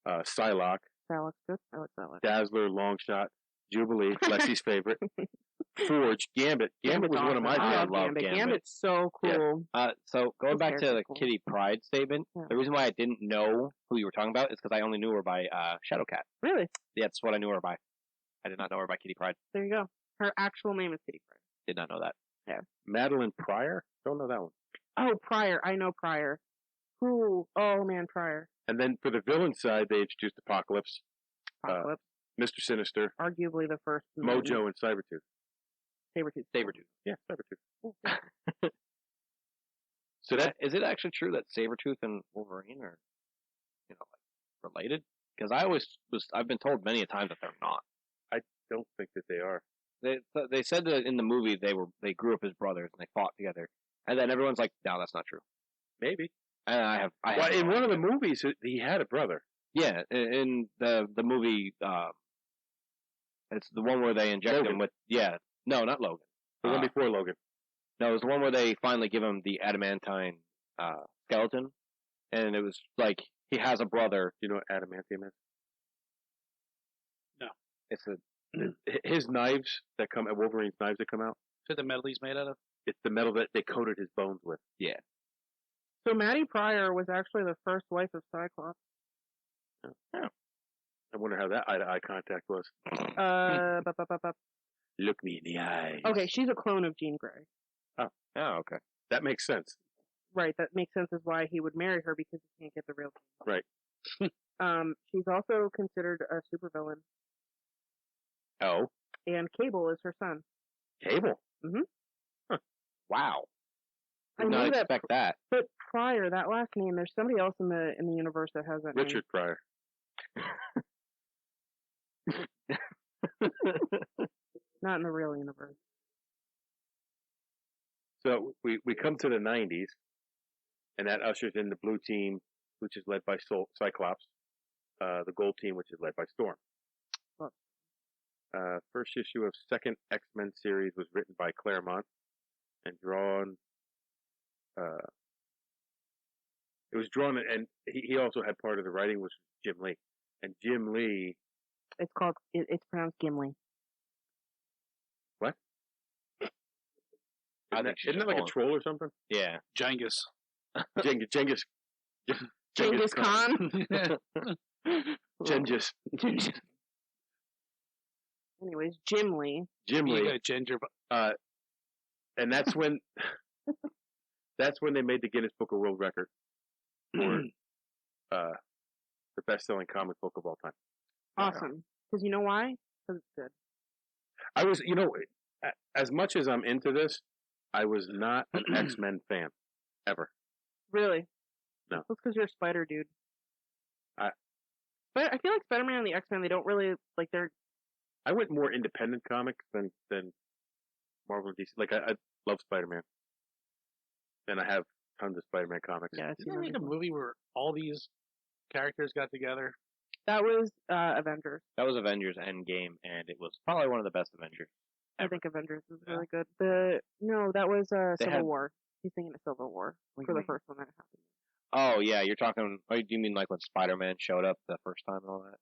Psylocke, That looks good. I like that one. Dazzler, Longshot, Jubilee, Lexi's favorite, Forge, Gambit. Gambit was one of my I favorites. love Gambit. Gambit's so cool. So going His back to the character's cool. Kitty Pryde statement, Yeah. the reason why I didn't know who you were talking about is because I only knew her by Shadowcat. Really? Yeah, that's what I knew her by. I did not know her by Kitty Pryde. There you go. Her actual name is Kitty Pryde. Did not know that. Madeline Pryor? Don't know that one. Oh, Pryor. I know Pryor. Who? Oh man, Pryor. And then for the villain side, they introduced Apocalypse, Apocalypse. Mr. Sinister, Arguably the first. Mojo, and Sabretooth. Sabretooth. Yeah, Sabretooth. Yeah. So that Is it actually true that Sabretooth and Wolverine are, related? Because I've been told many a time that they're not. don't think that they are. They said that in the movie they grew up as brothers and they fought together, and then everyone's like, no, that's not true. Maybe. And I have Well, in no one of the idea. movies, he had a brother. Yeah, in the movie, it's the one where they inject Logan. him with no, not Logan. The one before Logan. No, it was the one where they finally give him the adamantine skeleton, and it was like he has a brother. You know what adamantium is? No. It's a His knives that come, Wolverine's knives that come out, Is it the metal he's made out of? it's the metal that they coated his bones with. Yeah. So Maddie Pryor was actually the first wife of Cyclops. I wonder how that eye-to-eye contact was. Look me in the eyes. Okay, she's a clone of Jean Grey. Oh, okay. That makes sense. Right, that makes sense as why he would marry her because he can't get the real Jean. Right. She's also considered a supervillain. Oh, And Cable is her son. Cable. Wow. I Did not knew that, expect that. but Pryor, that last name, there's somebody else in the universe that has that Richard Pryor. name. Not in the real universe. So we come to the 90s, and that ushers in the blue team, which is led by Cyclops, the gold team, which is led by Storm. Oh. First issue of second X-Men series was written by Claremont and drawn. It was drawn, and he also had part of the writing was Jim Lee. And Jim Lee. It's pronounced Gimli. What? Isn't that like a troll or something? Yeah. Genghis. Genghis Khan. Genghis. Anyways, Jim Lee. Jim You Lee. got ginger. And that's when they made the Guinness Book of World Record for the best-selling comic book of all time. Awesome. Because you know why? Because it's good. I was, as much as I'm into this, I was not an X-Men fan ever. Really? No. That's because you're a spider dude. But I feel like Spider-Man and the X-Men, they don't really, like, they're... I went more independent comics than Marvel and DC. Like, I love Spider-Man. And I have tons of Spider-Man comics. Yeah, Didn't they make a movie where all these characters got together? That was Avengers. That was Avengers Endgame, and it was probably one of the best Avengers. I think Avengers was really good. No, that was Civil had- War. He's thinking of Civil War What do for you the mean? first one that happened. Oh, yeah, you're talking... Oh, do you mean like when Spider-Man showed up the first time and all that?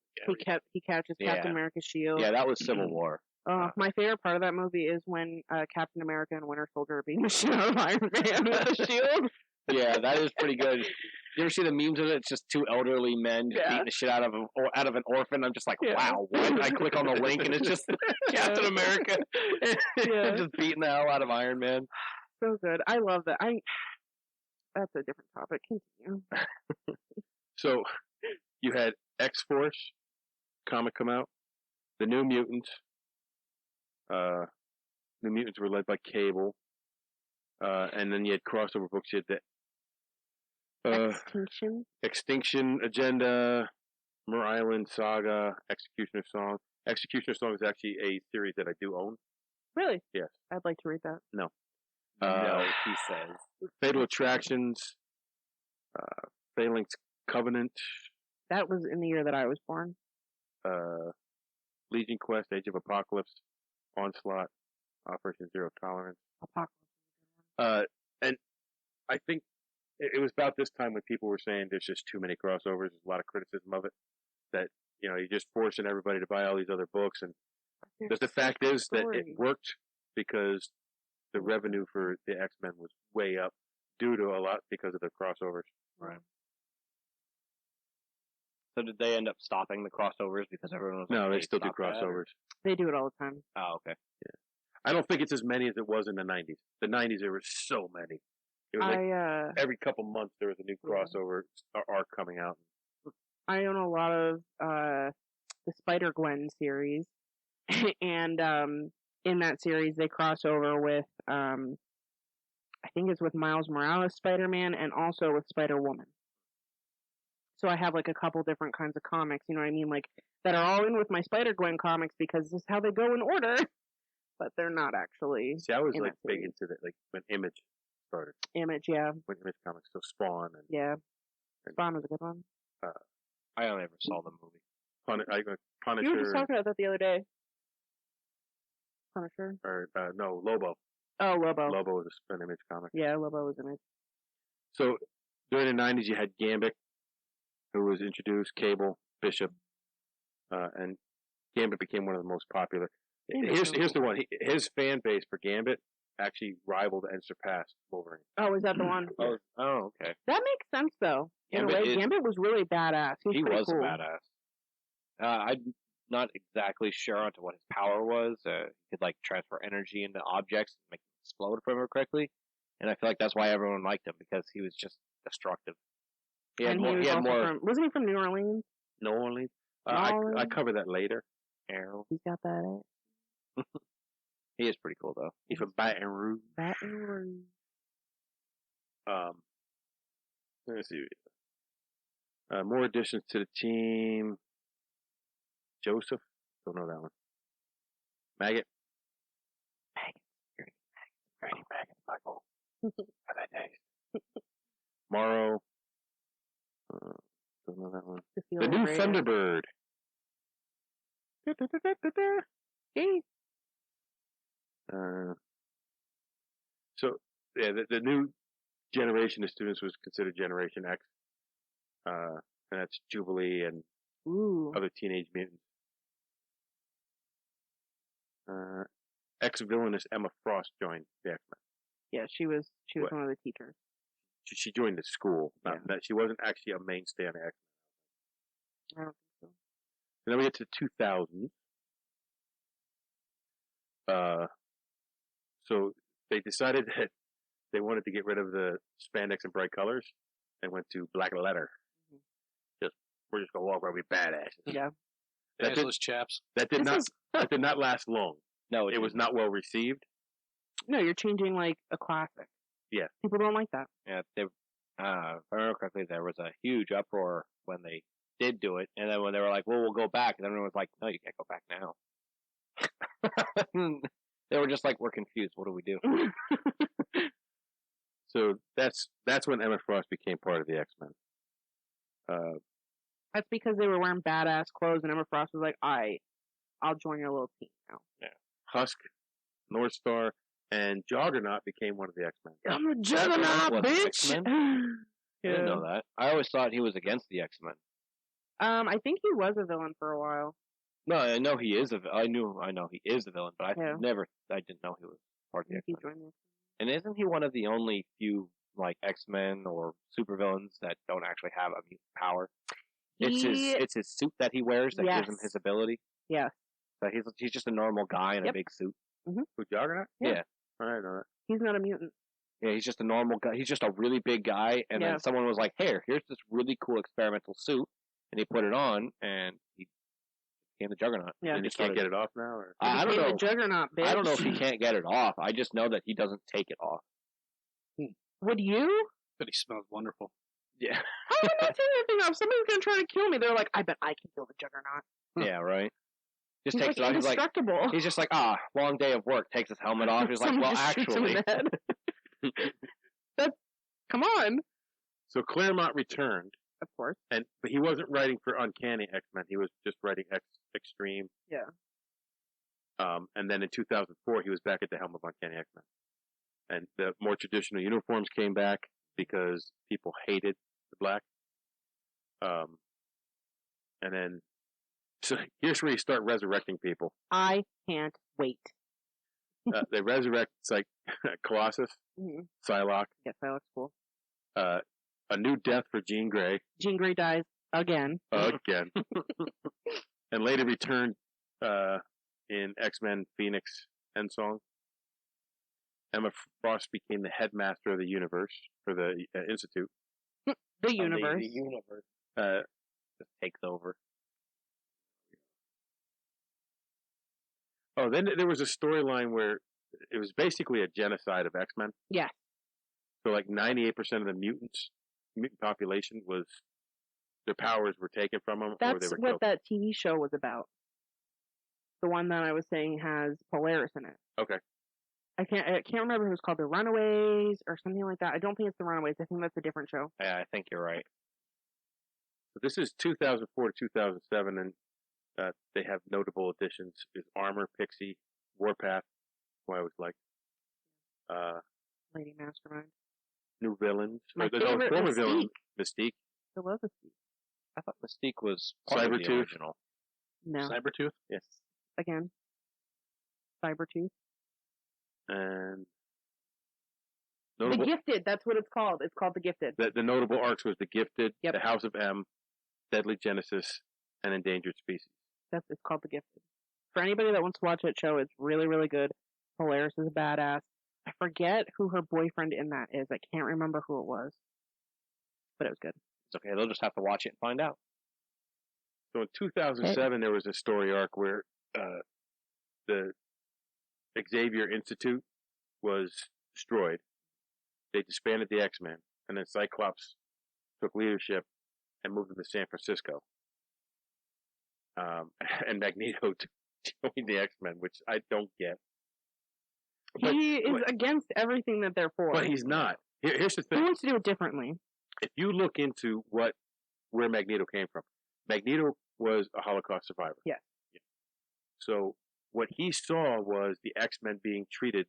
He catches Yeah. Captain America's shield. Yeah, that was Civil War. My favorite part of that movie is when Captain America and Winter Soldier are being the shit out of Iron Man with the shield. Yeah, that is pretty good. You ever see the memes of it? It's just two elderly men just Yeah. beating the shit out of an orphan. I'm just like, Yeah. wow, what? I click on the link and it's just Captain America Yeah. just beating the hell out of Iron Man. So good. I love that. That's a different topic. Continue. So, you had X-Force comic come out. The New Mutants. New Mutants were led by Cable. And then you had crossover books. You had the Extinction Agenda, Mer Island, Saga, Executioner Song. Executioner Song is actually a series that I do own. Really? Yes. I'd like to read that. No, he says. Fatal Attractions, Phalanx Covenant, That was in the year that I was born. Legion Quest, Age of Apocalypse, Onslaught, Operation Zero Tolerance. Apocalypse. And I think it was about this time when people were saying there's just too many crossovers. There's a lot of criticism of it. That, you're just forcing everybody to buy all these other books. And the fact is that it worked because the revenue for the X-Men was way up due to a lot because of the crossovers. Right. So did they end up stopping the crossovers because everyone was No, like, they "Hey, still do stop that," or- crossovers. They do it all the time. Oh, okay. I don't think it's as many as it was in the 90s. The 90s, there were so many. It was like every couple months there was a new crossover arc coming out. I own a lot of the Spider-Gwen series. And in that series, they cross over with, I think it's with Miles Morales Spider-Man and also with Spider-Woman. So I have like a couple different kinds of comics, you know what I mean? Like, that are all in with my Spider-Gwen comics because this is how they go in order. But they're not actually. See, I was in like that big series. into that, like when Image started. Image, yeah. When Image Comics, so Spawn and Yeah. Spawn was a good one. I only ever saw the movie. Punisher. You were just talking about that the other day. Punisher? Or no, Lobo. Oh, Lobo. Lobo was an Image comic. Yeah, Lobo was Image. So during the 90s, you had Gambit, who was introduced, Cable, Bishop, and Gambit became one of the most popular. Here's the one. His fan base for Gambit actually rivaled and surpassed Wolverine. Oh, is that the one? Oh, okay. That makes sense though. In a Gambit way, is- Gambit was really badass. He was, pretty a cool. badass. I'm not exactly sure onto what his power was. He could like transfer energy into objects and make them explode, if I remember correctly. And I feel like that's why everyone liked him, because he was just destructive. He had And more. he was He had also more. from, wasn't he from New Orleans? New Orleans. New I Orleans? cover that later. Arrow. He's got that. He is pretty cool though. He's from Baton Rouge. Baton Rouge. Let's see. More additions to the team. Joseph. Don't know that one. Maggot. Maggot. Michael. How that taste? Morrow. Don't know that one. The new Thunderbird. Hey. So yeah, the new generation of students was considered Generation X, and that's Jubilee and Ooh. other Teenage Mutants. Ex-villainess Emma Frost joined the X-Men. Yeah, she was What? one of the teachers. She joined the school. Not Yeah. that she wasn't actually a mainstay on the X-Men. I don't think so. And then we get to 2000s. So they decided that they wanted to get rid of the spandex and bright colors and went to black letter. We're just gonna walk around with badass. Yeah. That did, Assless chaps. that did This not is- that did not last long. No, It was not well received. No, you're changing like a classic. Yeah. People don't like that. Yeah, if I remember correctly, there was a huge uproar when they did do it, and then when they were like, "Well, we'll go back," and everyone was like, "No, you can't go back now." They were just like, "We're confused. What do we do?" So that's when Emma Frost became part of the X-Men. That's because they were wearing badass clothes, and Emma Frost was like, I'll join your little team now. Husk, North Star, and Juggernaut became one of the X-Men. I'm a juggernaut, What, bitch! X-Men? I didn't know that. I always thought he was against the X-Men. I think he was a villain for a while. No, I know he is I know he is a villain, but I Yeah. didn't know he was part of the I think he X-Men. joined the And isn't he one of the only few like X-Men or supervillains that don't actually have a mutant power? It's his suit that he wears that gives him Yes. his ability. Yeah. So he's just a normal guy in a Yep. big suit. Who, Juggernaut? Yeah. I don't know that. He's not a mutant. Yeah, he's just a normal guy. He's just a really big guy, and Yeah. then someone was like, "Hey, here's this really cool experimental suit," and he put it on, and he became the Juggernaut. Yeah. And he can't get it off now? Or? I don't Became know. the juggernaut, bitch. I don't know if he can't get it off. I just know that he doesn't take it off. Would you? But he smells wonderful. Yeah. How am I not taking anything off? Somebody's gonna try to kill me.Ey're like, I bet I can kill the juggernaut. Yeah, right. Just He's takes like it off. He's like, indestructible. he's just like, long day of work. Takes his helmet off. He's like, Someone well, just shoots him in actually, the head. Come on. So Claremont returned, Of course. but he wasn't writing for Uncanny X-Men. He was just writing Extreme. Yeah. And then in 2004, he was back at the helm of Uncanny X-Men. And the more traditional uniforms came back because people hated the black. And then, so here's where you start resurrecting people. I can't wait. They resurrect Colossus, Mm-hmm. Psylocke, Yes, that looks cool. a new death for Jean Grey, Jean Grey dies again. again, and later returned in X-Men Phoenix Endsong. Emma Frost became the headmaster of the universe, for the Institute. The universe. The universe just takes over. Oh, then there was a storyline where it was basically a genocide of X-Men. Yes. So like 98% of the mutant population was, their powers were taken from them, or they That's were what killed. that TV show was about. The one that I was saying has Polaris in it. Okay. I can't remember if it was called The Runaways or something like that. I don't think it's The Runaways. I think that's a different show. Yeah, I think you're right. So this is 2004 to 2007, and they have notable additions. Is Armor, Pixie, Warpath, who I always liked. Lady Mastermind. New villains. My No, favorite, former villain, Mystique. Mystique. I love this. I thought Mystique was part of the Sabretooth. original. No. Cybertooth? Yes. Again. Cybertooth. And Notable, The Gifted, that's what it's called. It's called The Gifted. the notable arcs was The Gifted, Yep. The House of M, Deadly Genesis, and Endangered Species. It's called The Gifted. For anybody that wants to watch that show, it's really, really good. Polaris is a badass. I forget who her boyfriend in that is. I can't remember who it was. But it was good. It's okay. They'll just have to watch it and find out. So in 2007, there was a story arc where the Xavier Institute was destroyed. They disbanded the X-Men, and then Cyclops took leadership and moved them to San Francisco. And Magneto joined the X-Men, which I don't get. He is against everything that they're for. But he's not. Here's the He thing. wants to do it differently. If you look into where Magneto came from, Magneto was a Holocaust survivor. Yes. So what he saw was the X-Men being treated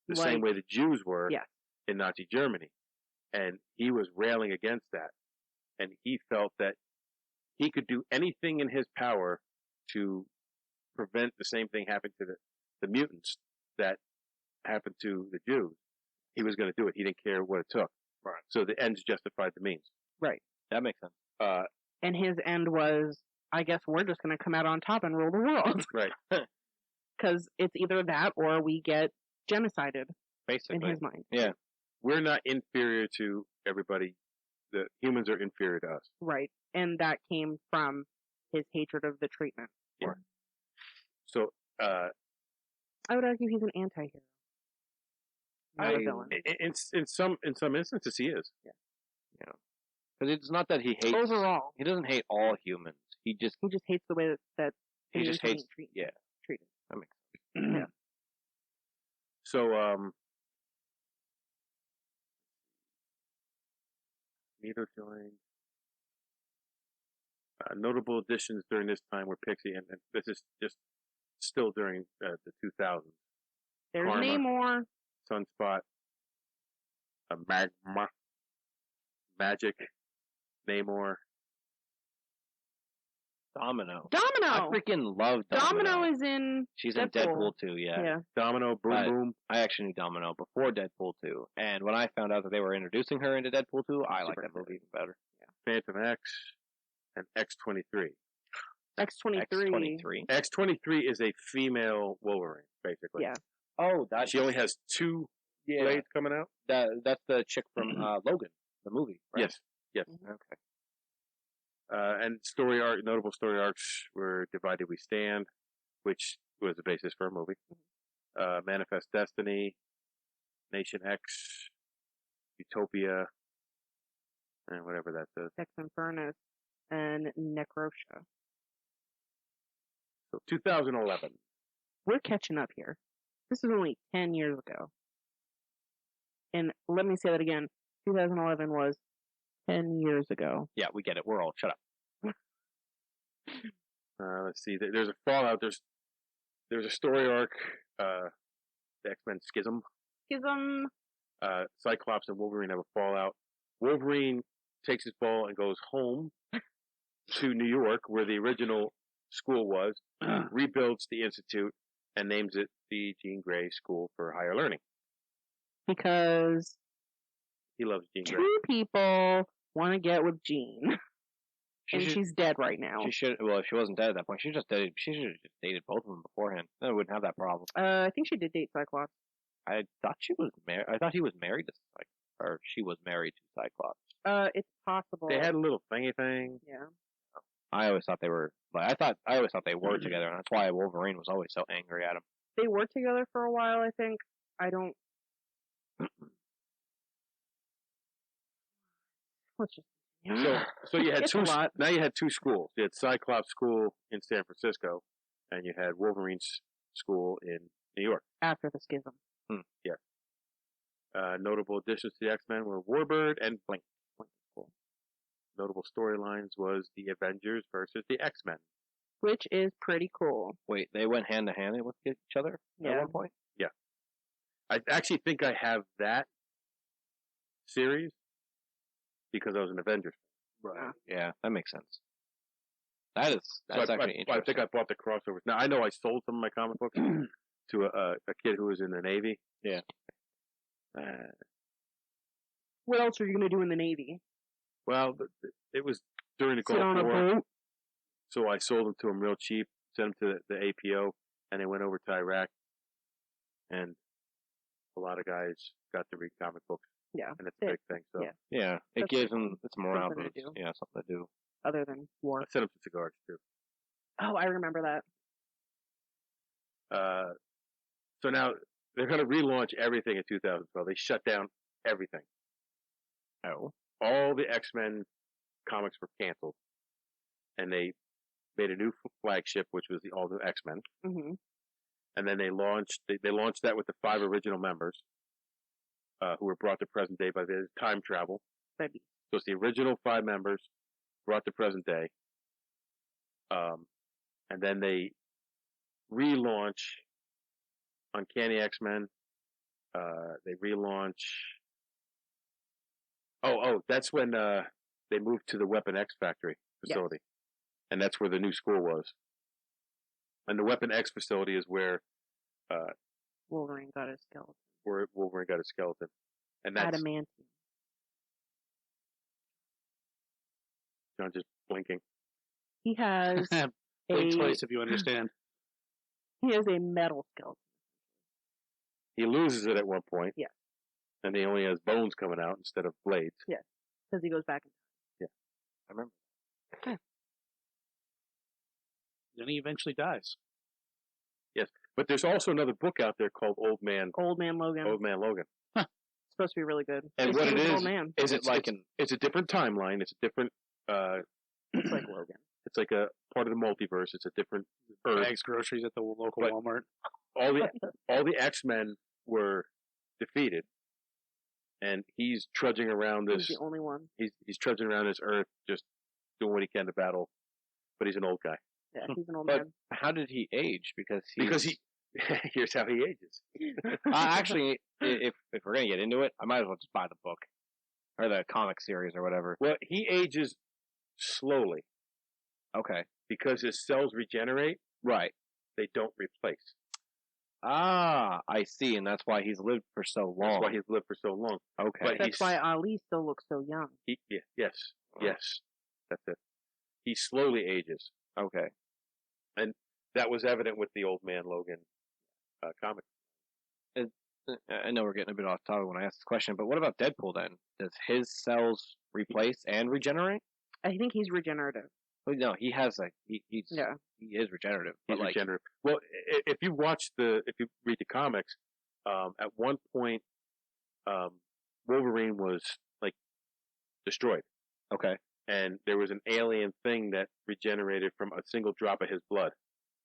the Like- same way the Jews were Yes. in Nazi Germany. And he was railing against that. And he felt that he could do anything in his power to prevent the same thing happening to the mutants that happened to the Jews. He was going to do it. He didn't care what it took. Right. So the ends justified the means. Right. That makes sense. And his end was, I guess we're just going to come out on top and rule the world. Right. Because it's either that or we get genocided Basically. in his mind. Yeah. We're not inferior to everybody. The humans are inferior to us. Right. And that came from his hatred of the treatment. Yeah. So, I would argue he's an anti-hero. Not a villain. in some instances, he is. Because it's not that he hates. Overall, He doesn't hate all humans. He just hates the way that he just hates. treated. Yeah. Treated. That makes sense. Yeah. So, Magneto joined. Notable additions during this time were Pixie, and this is just still during the 2000s. There's Karma. Namor. Sunspot, Magma, Magic, Namor. Domino. Domino. I freaking love Domino. Domino is in. She's in Deadpool. Deadpool 2, yeah. Yeah. Domino, Boom Right. Boom. I actually knew Domino before Deadpool 2. And when I found out that they were introducing her into Deadpool 2, I liked that movie even better. Phantom X, and X-23. X-23. X-23. X-23 is a female Wolverine, basically. Yeah. Oh, that's She only has two blades coming out? That's the chick from Logan, the movie, right? Yes. Yes. Okay. And notable story arcs were Divided We Stand, which was the basis for a movie. Manifest Destiny, Nation X, Utopia, and whatever that does. Sex Infernus and Necrosha. So 2011. We're catching up here. This is only 10 years ago. And let me say that again. 2011 was 10 years ago. Yeah, we get it. We're all shut up. Let's see. There's a fallout. There's a story arc. The X-Men Schism. Schism. Cyclops and Wolverine have a fallout. Wolverine takes his ball and goes home to New York, where the original school was, rebuilds the institute, and names it the Jean Grey School for Higher Learning. Because He loves Jean Grey. two people want to get with Jean. And should- she's dead right now. She should. Well, if she wasn't dead at that point, she should have just dated both of them beforehand. Then I wouldn't have that problem. I think she did date Cyclops. I thought she was married. I thought he was married to or she was married to Cyclops. It's possible. They had a little thingy thing. Yeah. I always thought they were. I always thought they were together, and that's why Wolverine was always so angry at him. They were together for a while, I think. I don't. Let's just. So you had It's two. a lot. Now you had two schools. You had Cyclops School in San Francisco, and you had Wolverine's school in New York. After the schism. Notable additions to the X-Men were Warbird and Blink. Notable storylines was the Avengers versus the X-Men. Which is pretty cool. Wait, they went hand to hand with each other at Yeah. one point. I actually think I have that series because I was an Avengers. Right. Yeah, that makes sense. That's So actually I interesting. think I bought the crossovers. Now I know I sold some of my comic books to a kid who was in the Navy. Yeah. What else are you gonna do in the Navy? Well, it was during the Sit Gulf on a War, boat? so I sold them to them real cheap, sent them to the APO, and they went over to Iraq, and a lot of guys got to read comic books, Yeah. and it's a big thing. So Yeah. Yeah, it That's gives cool. them it's morale Something to boost. do. Yeah, something to do. Other than war. I sent them to cigars too. Oh, I remember that. So now they're going to relaunch everything in 2012. They shut down everything. Oh. All the X-Men comics were canceled, and they made a new flagship, which was the All New X-Men. Mm-hmm. And then they launched that with the 5 original members, who were brought to present day by the time travel. Baby. So it's the original 5 members brought to present day. And then they relaunch Uncanny X-Men. They relaunch. Oh, that's when they moved to the Weapon X factory facility, and that's where the new school was. And the Weapon X facility is where Wolverine got his skeleton. where Wolverine got his skeleton, and that's Adamantium. John just blinking. He has Blink twice if you understand. he has a metal skeleton. He loses it at one point. Yeah. And he only has bones coming out instead of blades. Yeah. Because he goes back in I remember. Then he eventually dies. Yes, but there's also another book out there called Old Man Old Man Logan. Logan. It's supposed to be really good. And They what say it he's an is old man. Is it like an It's a different timeline. It's a different. It's like Logan. It's like a part of the multiverse. It's a different Earth. Bags groceries at the local But- Walmart. All the X-Men were defeated, and he's trudging around He's this. the only one. He's trudging around this Earth, just doing what he can to battle. But he's an old guy Yeah, he's an old But man. how did he age? Because he. Here's how he ages. Actually, if we're gonna get into it, I might as well just buy the book or the comic series or whatever. Well, he ages slowly Okay, because his cells regenerate. right. They don't replace. Ah, I see, and that's why he's lived for so long. That's why he's lived for so long. Okay. But That's why Ali still looks so young. Yes, that's it. He slowly ages. Okay. That was evident with the Old Man Logan comic. I know we're getting a bit off topic when I ask this question, but what about Deadpool then? Does his cells replace and regenerate? I think he's regenerative. Well, no, he has he Yeah. is regenerative. He's But like, regenerative. Well, if you read the comics, at one point, Wolverine was like destroyed, okay, and there was an alien thing that regenerated from a single drop of his blood,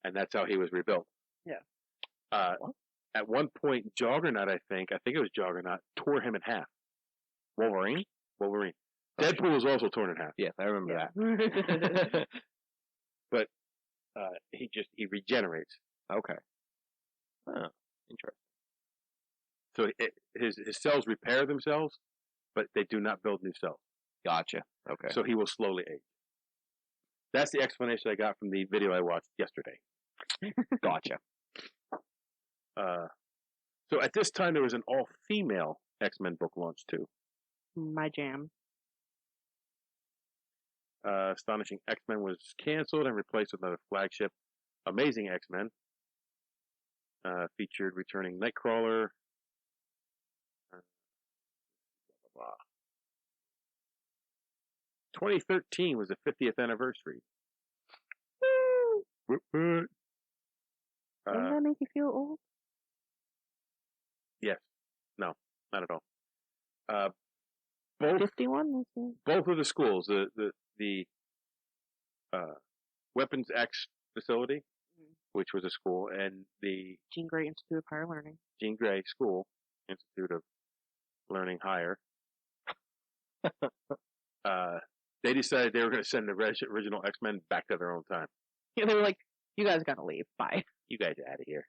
and that's how he was rebuilt. Yeah. At one point, Juggernaut, I think it was Juggernaut, tore him in half. Wolverine. Deadpool was also torn in half. Yes, I remember Yeah. that. But he regenerates. Okay. Oh, interesting. So his cells repair themselves, but they do not build new cells. Gotcha. Okay. So he will slowly age. That's the explanation I got from the video I watched yesterday. Gotcha. So at this time, there was an all-female X-Men book launch too. My jam. Astonishing X-Men was canceled and replaced with another flagship, Amazing X-Men. Featured returning Nightcrawler. 2013 was the 50th anniversary. Doesn't that make you feel old? Yes. No, not at all. Both 51? both of the schools, the Weapons X facility, which was a school, and the Jean Grey Institute of Higher Learning. Jean Grey School, Institute of Learning Higher, they decided they were going to send the original X-Men back to their own time. Yeah, they were like, you guys gotta leave. Bye. You guys are out of here.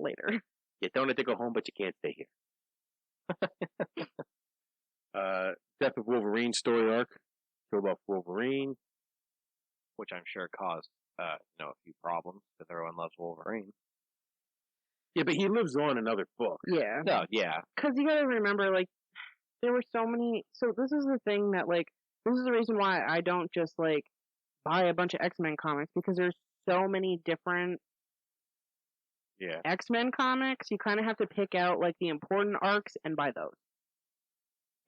Later. You don't have to go home, but you can't stay here. Death of Wolverine story arc. Killed off Wolverine. Which I'm sure caused a few problems because everyone loves Wolverine. Yeah, but he lives on in other books. Yeah. No, yeah. Because you gotta remember, like, there were so many. So this is the thing that like this is the reason why I don't just like buy a bunch of X-Men comics, because there's so many different Yeah. X-Men comics. You kind of have to pick out like the important arcs and buy those,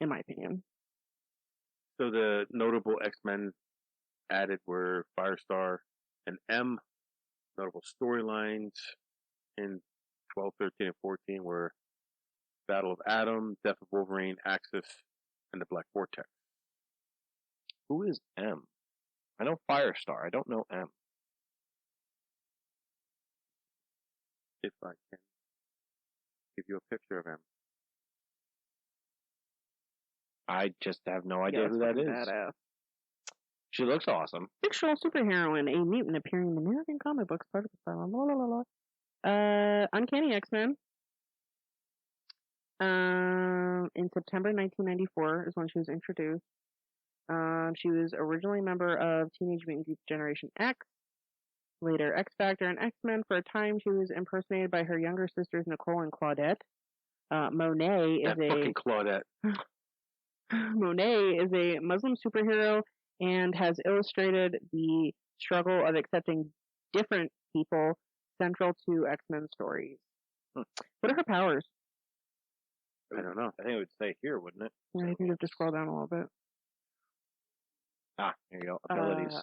in my opinion. So the notable X-Men added were Firestar and M. Notable storylines in 12, 13, and 14 were Battle of Atom, Death of Wolverine, Axis, and the Black Vortex. Who is M? I know Firestar. I don't know M. If I can give you a picture of him. I just have no idea Yeah, who that is. badass. She looks awesome. Fictional superheroine, a mutant appearing in American comic books, part of the style. La, la, la, la. Uncanny X-Men. In September 1994 is when she was introduced. She was originally a member of Teenage Mutant Generation X, later X Factor and X-Men. For a time, she was impersonated by her younger sisters Nicole and Claudette. Monet is That fucking Claudette. Monet is a Muslim superhero and has illustrated the struggle of accepting different people central to X-Men stories. What are her powers? I don't know. I think it would say here, wouldn't it? I think you have to scroll down a little bit. Ah, here you go. Abilities.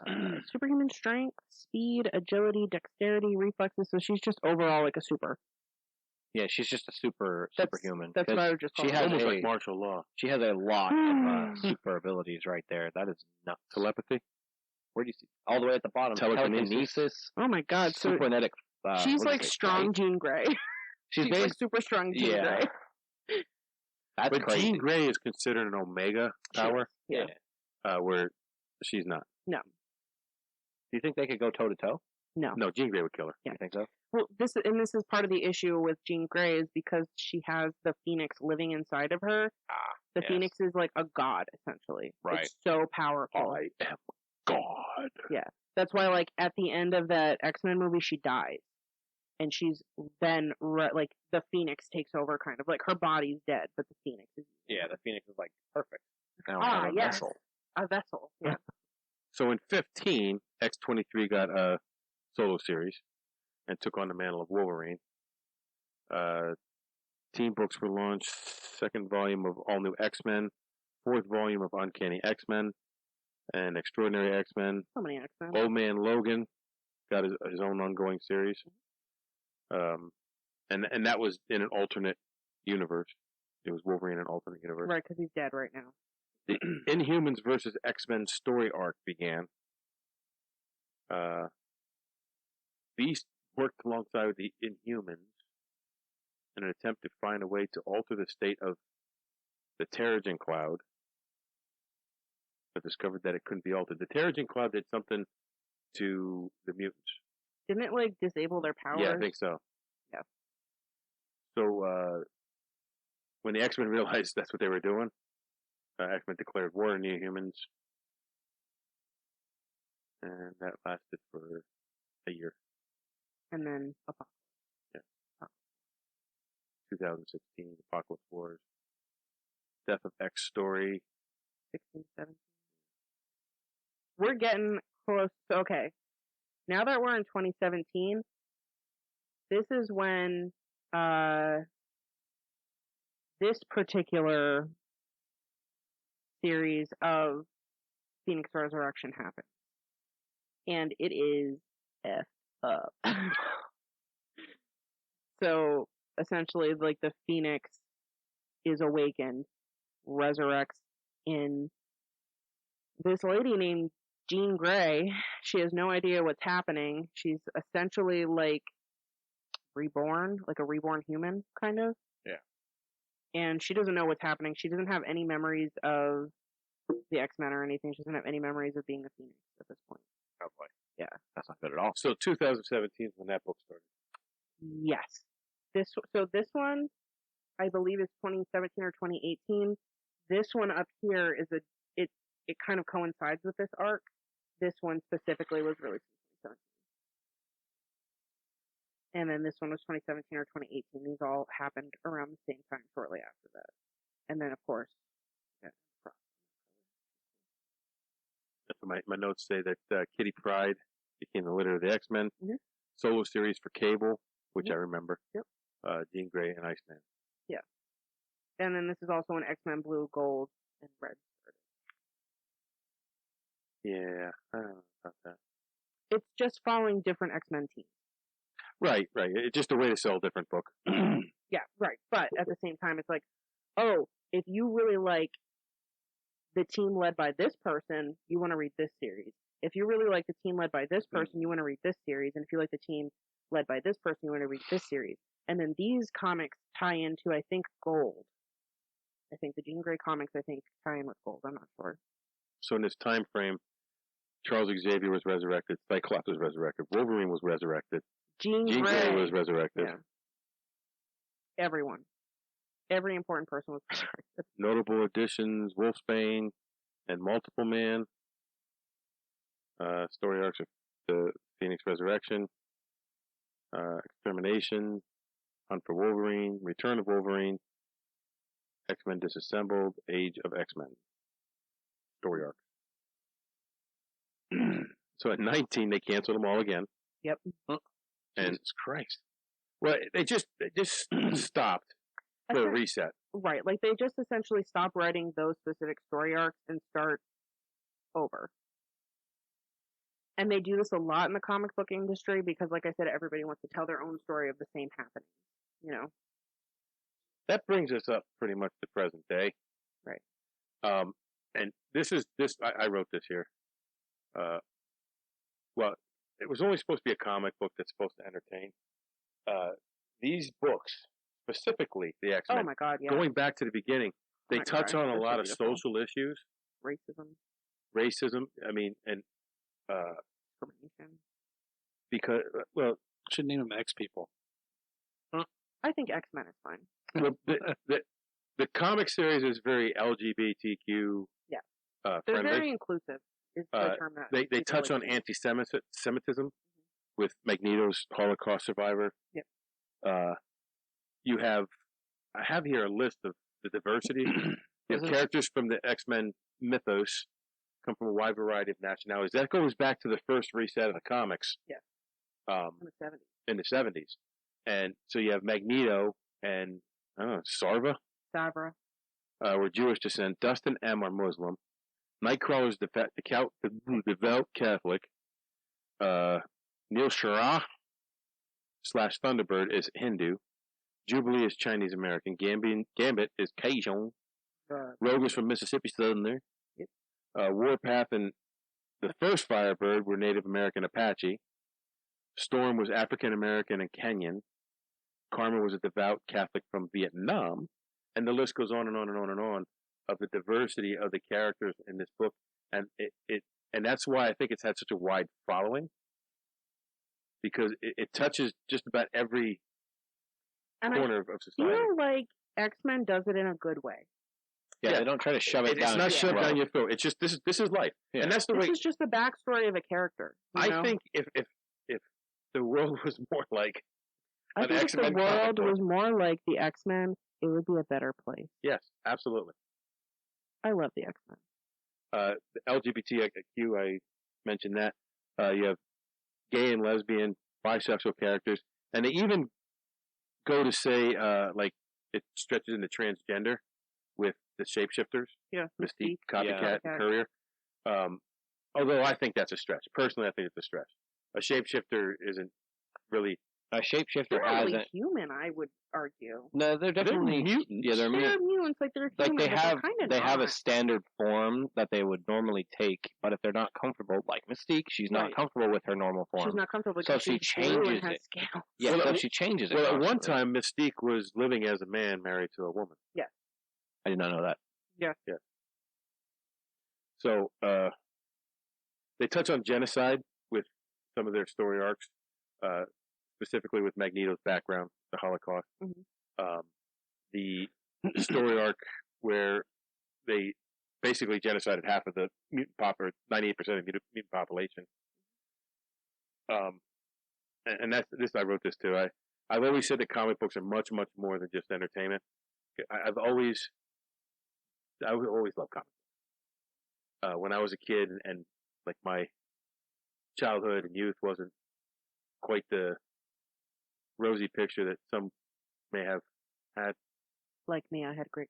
Superhuman strength, speed, agility, dexterity, reflexes. So she's just overall like a super. Yeah, she's just a superhuman. That's what I would just call she her. has Almost a, like martial law. She has a lot of super abilities right there. That is nuts. Telepathy? Where do you see? All the way at the bottom. Telekinesis. Oh my god! So Superkinetic. she's like strong Jean Grey. She's like super strong Jean Grey. That's but crazy. Jean Grey is considered an Omega power. Yeah. Where she's not. No. Do you think they could go toe to toe? No. No, Jean Grey would kill her. Yeah. You think so? Well, this is part of the issue with Jean Grey is because she has the Phoenix living inside of her. The Phoenix is like a god, essentially. Right. It's so powerful. I am God. Yeah. That's why, like, at the end of that X-Men movie, she dies. And she's then, like, the Phoenix takes over, kind of. Like, her body's dead, but the Phoenix is... Yeah, the Phoenix is, like, perfect. Now Ah, have a yes. vessel. A vessel, yeah. So in 15, X-23 got a solo series and took on the mantle of Wolverine. Team books were launched, second volume of All New X-Men, fourth volume of Uncanny X-Men, and Extraordinary X-Men. So many X-Men. Old Man Logan got his own ongoing series. And that was in an alternate universe. It was Wolverine in an alternate universe. Right, because he's dead right now. The Inhumans versus X-Men story arc began. Beast worked alongside the Inhumans in an attempt to find a way to alter the state of the Terrigen Cloud, but discovered that it couldn't be altered. The Terrigen Cloud did something to the mutants. Didn't it, like, disable their powers? Yeah, I think so. Yeah. So, when the X-Men realized that's what they were doing, X-Men declared war on the Inhumans, and that lasted for a year. And then Apocalypse. 2016, Apocalypse Wars, Death of X story. 16, 17. We're getting close. Okay. Now that we're in 2017, this is when this particular series of Phoenix Resurrection happens. And it is effed up. So, essentially, like, the Phoenix is awakened, resurrects in this lady named Jean Grey. She has no idea what's happening. She's essentially, like, reborn, like a reborn human, kind of. Yeah. And she doesn't know what's happening. She doesn't have any memories of the X-Men or anything. She doesn't have any memories of being a Phoenix at this point. Oh boy. Yeah. That's not good at all. So 2017 is when that book started. Yes. This one, I believe, is 2017 or 2018. This one up here is it kind of coincides with this arc. This one specifically was released in 2017. And then this one was 2017 or 2018. These all happened around the same time, shortly after that. And then, of course, My notes say that Kitty Pryde became the leader of the X-Men. Mhm. Solo series for Cable, which Mhm. I remember. Yep. Jean Grey and Iceman. Yeah. And then this is also an X-Men Blue, Gold, and Red. Yeah, I don't know about that. It's just following different X-Men teams. Right. It's just a way to sell a different book. Yeah, right. But at the same time, it's like, oh, if you really like the team led by this person, you want to read this series. If you really like the team led by this person, you want to read this series. And if you like the team led by this person, you want to read this series. And then these comics tie into, I think, Gold. I think the Jean Grey comics, tie in with Gold. I'm not sure. So in this time frame, Charles Xavier was resurrected. Cyclops was resurrected. Wolverine was resurrected. Jean Grey Grey was resurrected. Yeah. Everyone. Every important person was resurrected. Notable additions: Wolfsbane and Multiple Man. Story arcs of the Phoenix Resurrection. Extermination. Hunt for Wolverine. Return of Wolverine. X-Men Disassembled. Age of X-Men. Story arc. So at 19, they canceled them all again. Yep. And Jesus Christ. well, they just stopped for a reset. Right. Like, they just essentially stop writing those specific story arcs and start over. And they do this a lot in the comic book industry because, like I said, everybody wants to tell their own story of the same happening. You know? That brings us up pretty much to present day. Right. And I wrote this here. Well, it was only supposed to be a comic book that's supposed to entertain. These books, specifically the X-Men, Oh my God, yeah. going back to the beginning, they my touch gosh, on a they're lot so of beautiful. social issues, Racism, racism. I mean, and discrimination. because Should name them X people. I think X-Men is fine. the comic series is very LGBTQ. Yeah. They're Friendly. very inclusive. Is the term that They people touch like on to use. anti-Semitism with Magneto's Holocaust survivor. Yep. I have here a list of the diversity. You have characters from the X-Men mythos come from a wide variety of nationalities. That goes back to the first reset of the comics. Yeah. In the 70s. In the 70s. And so you have Magneto and, I don't know, Sarva Savra. were Jewish descent. Dustin M. are Muslim. Nightcrawler's devout Catholic. Neil Shara / Thunderbird is Hindu. Jubilee is Chinese American. Gambit is Cajun. Rogue is from Mississippi Southern there. Yep. Warpath and the first Firebird were Native American Apache. Storm was African American and Kenyan. Karma was a devout Catholic from Vietnam. And the list goes on and on and on and on of the diversity of the characters in this book. And and that's why I think it's had such a wide following. Because it touches just about every corner of society. I feel like X-Men does it in a good way. Yeah, they don't try to shove it down. It's not shoved down your throat. It's just this is life, and that's the way. This is just the backstory of a character. I think if the world was more like I think if the world was more like the X-Men, it would be a better place. Yes, absolutely. I love the X-Men. The LGBTQ, I mentioned that. You have gay and lesbian, bisexual characters, and they even go to say like it stretches into transgender with the shapeshifters. Yeah, Mystique, Copycat, Courier. Although I think that's a stretch. Personally, I think it's a stretch. A shapeshifter isn't really a shapeshifter. They're not really human, I would argue. No, they're definitely mutants. Yeah, they're mutants. Like they're human, like they have a standard form that they would normally take, but if they're not comfortable, like Mystique, she's not comfortable with her normal form. She's not comfortable so because she changes it. Scales. Yeah, so she changes it. Well, at one time, Mystique was living as a man married to a woman. Yeah. I did not know that. Yeah. Yeah. So they touch on genocide with some of their story arcs, specifically with Magneto's background, the Holocaust. Mm-hmm. The story arc where they basically genocided half of the mutant 98% of the mutant population. And that's this. I wrote this too. I've always said that comic books are much, much more than just entertainment. I always loved comic books. When I was a kid and like my childhood and youth wasn't quite the rosy picture that some may have had. Like me, I had a great.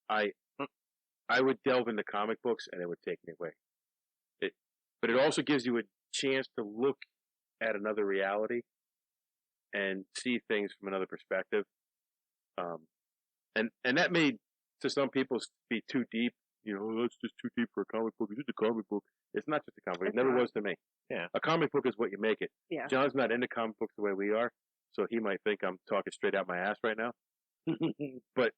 I would delve into comic books and it would take me away. But it also gives you a chance to look at another reality and see things from another perspective. And that may, to some people, be too deep. You know, that's just too deep for a comic book. It's just a comic book. It's not just a comic book. It never was to me. Yeah. A comic book is what you make it. Yeah. John's not into comic books the way we are, so he might think I'm talking straight out my ass right now. But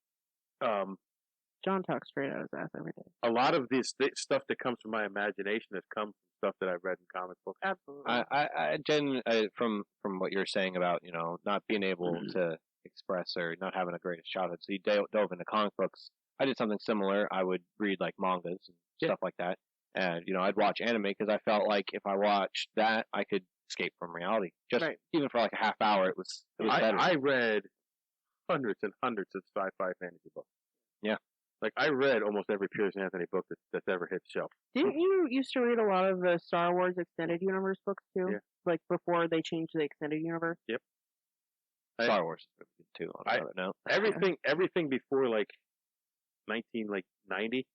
John talks straight out his ass every day. a lot of this stuff that comes from my imagination has come from stuff that I've read in comic books. Absolutely. From what you're saying about, you know, not being able to express or not having a greatest childhood, so you dove into comic books. I did something similar. I would read like mangas and stuff like that, and you know, I'd watch anime because I felt like if I watched that, I could escape from reality. Just even for like a half hour, it was better. I read hundreds and hundreds of sci-fi fantasy books. Yeah. Like, I read almost every Piers Anthony book that's ever hit the shelf. Didn't you used to read a lot of the Star Wars Extended Universe books too? Yeah. Like before they changed to the Extended Universe? Yep. Star Wars is really good too. On another note, everything before like 1990.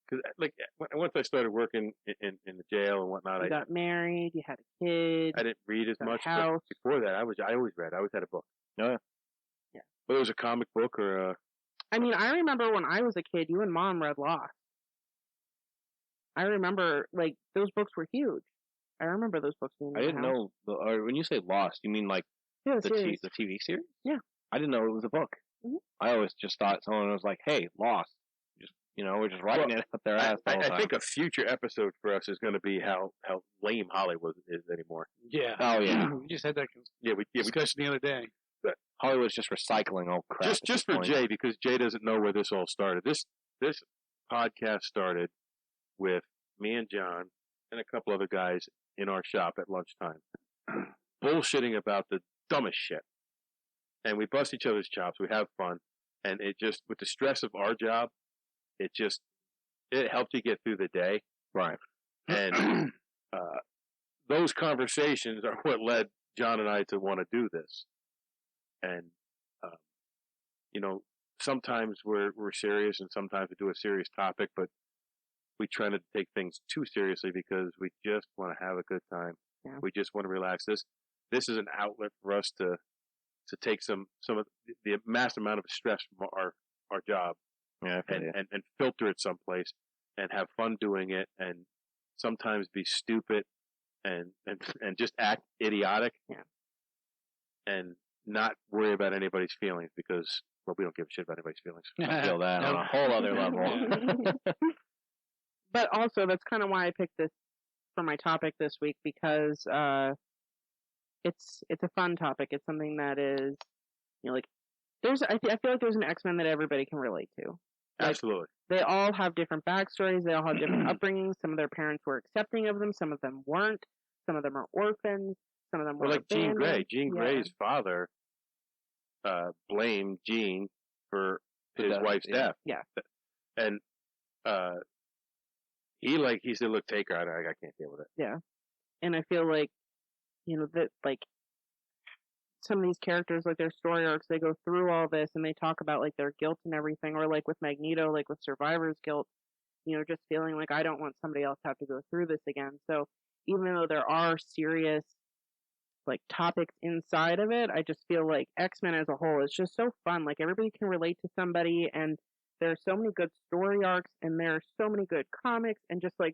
Cause like once I started working in the jail and whatnot, You got married, you had a kid. I didn't read as got a much. house. But before that, I always read. I always had a book. Yeah. Whether it was a comic book or I mean, I remember when I was a kid, you and Mom read Lost. I remember, like, those books were huge. I remember those books being in I the didn't house. know. Or when you say Lost, you mean like Yeah, the series. TV series? Yeah. I didn't know it was a book. Mhm. I always just thought someone was like, "Hey, Lost." Just we're just writing it up their ass the whole time. I think a future episode for us is going to be how lame Hollywood is anymore. Yeah. Oh yeah. We just had that We discussion the other day. Hollywood's just recycling old crap. just for Jay, because Jay doesn't know where this all started. This podcast started with me and John and a couple other guys in our shop at lunchtime, bullshitting about the dumbest shit, and we bust each other's chops. We have fun, and it just, with the stress of our job, it helped you get through the day, right? And those conversations are what led John and I to want to do this. And, you know, sometimes we're serious and sometimes we do a serious topic, but we try not to take things too seriously because we just want to have a good time. Yeah. We just want to relax. This is an outlet for us to take some of the mass amount of stress from our job, and filter it someplace and have fun doing it, and sometimes be stupid and just act idiotic. Yeah. And not worry about anybody's feelings because, well, we don't give a shit about anybody's feelings. I feel that on a whole other level. But also, that's kind of why I picked this for my topic this week, because it's a fun topic. It's something that is, you know, like, I feel like there's an X-Men that everybody can relate to. Like, Absolutely. They all have different backstories. They all have different upbringings. Some of their parents were accepting of them. Some of them weren't. Some of them are orphans. Some of them were like Jean abandoned. Grey. Jean Grey's father blamed Jean for his wife's death. Yeah. And he said, "Look, take her. I can't deal with it." Yeah. And I feel like, you know, that, like, some of these characters, like, their story arcs, they go through all this and they talk about, like, their guilt and everything, or like with Magneto, like with survivor's guilt, you know, just feeling like, I don't want somebody else to have to go through this again. So even though there are serious, like, topics inside of it, I just feel like X-Men as a whole is just so fun. Like, everybody can relate to somebody, and there are so many good story arcs, and there are so many good comics, and just like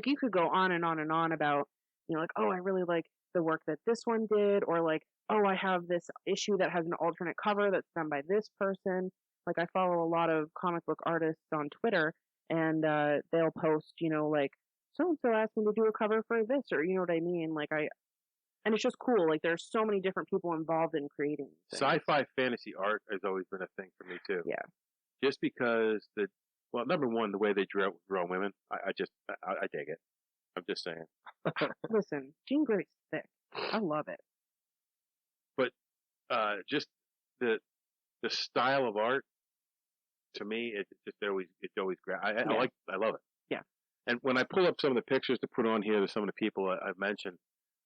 you could go on and on and on about, you know, like, oh, I really like the work that this one did, or like, oh, I have this issue that has an alternate cover that's done by this person. Like, I follow a lot of comic book artists on Twitter, and they'll post, you know, like, so-and-so asked me to do a cover for this, or, you know what I mean? Like, and it's just cool. Like, there's so many different people involved in creating things. Sci-fi fantasy art has always been a thing for me too. Yeah. Just because number one, the way they draw women, I dig it. I'm just saying. Listen, Jean Grey's thick. I love it. But just the style of art, to me, it's always great. I love it. Yeah. And when I pull up some of the pictures to put on here to some of the people I've mentioned,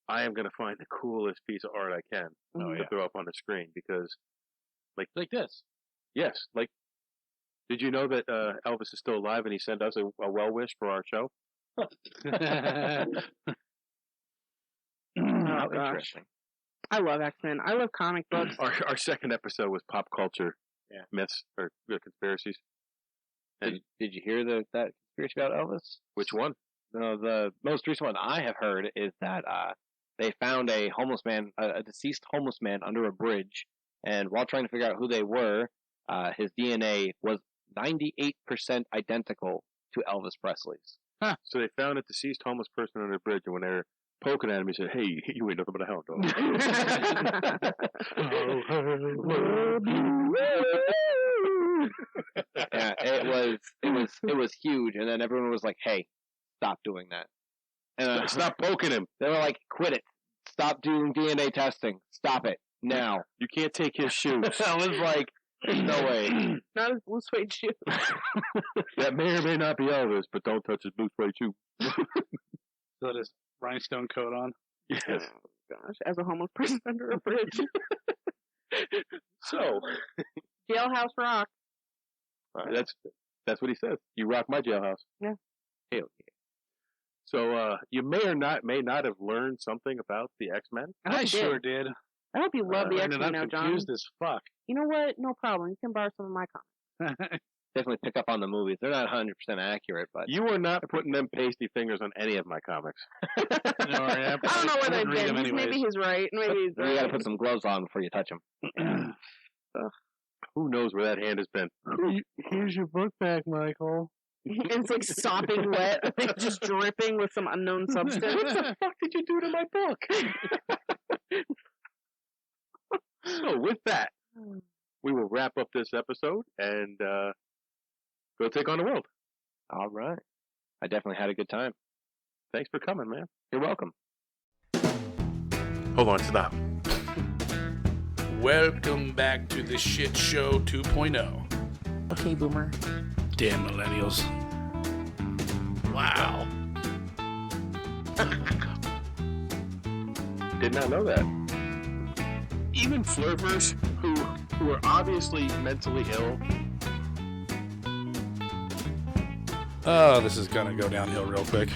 I am going to find the coolest piece of art I can to throw up on the screen because, like this. Yes, like, did you know that Elvis is still alive and he sent us a well wish for our show? How interesting. I love X-Men. I love comic books. Our second episode was pop culture myths or conspiracies. And did you hear that conspiracy about Elvis? Which one? No, the most recent one I have heard is that they found a homeless man, a deceased homeless man under a bridge, and while trying to figure out who they were, his DNA was 98% identical to Elvis Presley's. Huh. So they found a deceased homeless person under a bridge, and when they were poking at him, he said, "Hey, you ain't nothing but a hound dog." Yeah, it was huge, and then everyone was like, "Hey, stop doing that." And stop poking him. They were like, "Quit it! Stop doing DNA testing! Stop it now! You can't take his shoes." I was like, "There's no way." Not his blue suede shoe. That may or may not be Elvis, but don't touch his blue suede shoe. So his rhinestone coat on. Yes. Oh, gosh, as a homeless person under a bridge. So, Jailhouse rock. That's what he says. You rock my jailhouse. Yeah. Hell yeah. So, you may not have learned something about the X-Men. I sure did. I hope you love the X-Men now, I'm John. confused as fuck. You know what? No problem. You can borrow some of my comics. Definitely pick up on the movies. They're not 100% accurate, but you are not putting them pasty fingers on any of my comics. No, I don't know where they've been. Maybe he's right. Maybe he's right. You got to put some gloves on before you touch them. Who knows where that hand has been? Here's your book back, Michael. And it's like sopping wet, just dripping with some unknown substance. What the fuck did you do to my book? So with that, we will wrap up this episode and go take on the world. All right. I definitely had a good time. Thanks for coming, man. You're welcome. Hold on, stop. Welcome back to the Shit Show 2.0. Okay, Boomer. Damn millennials. Wow. Did not know that. Even flirters who are obviously mentally ill. Oh, this is gonna go downhill real quick.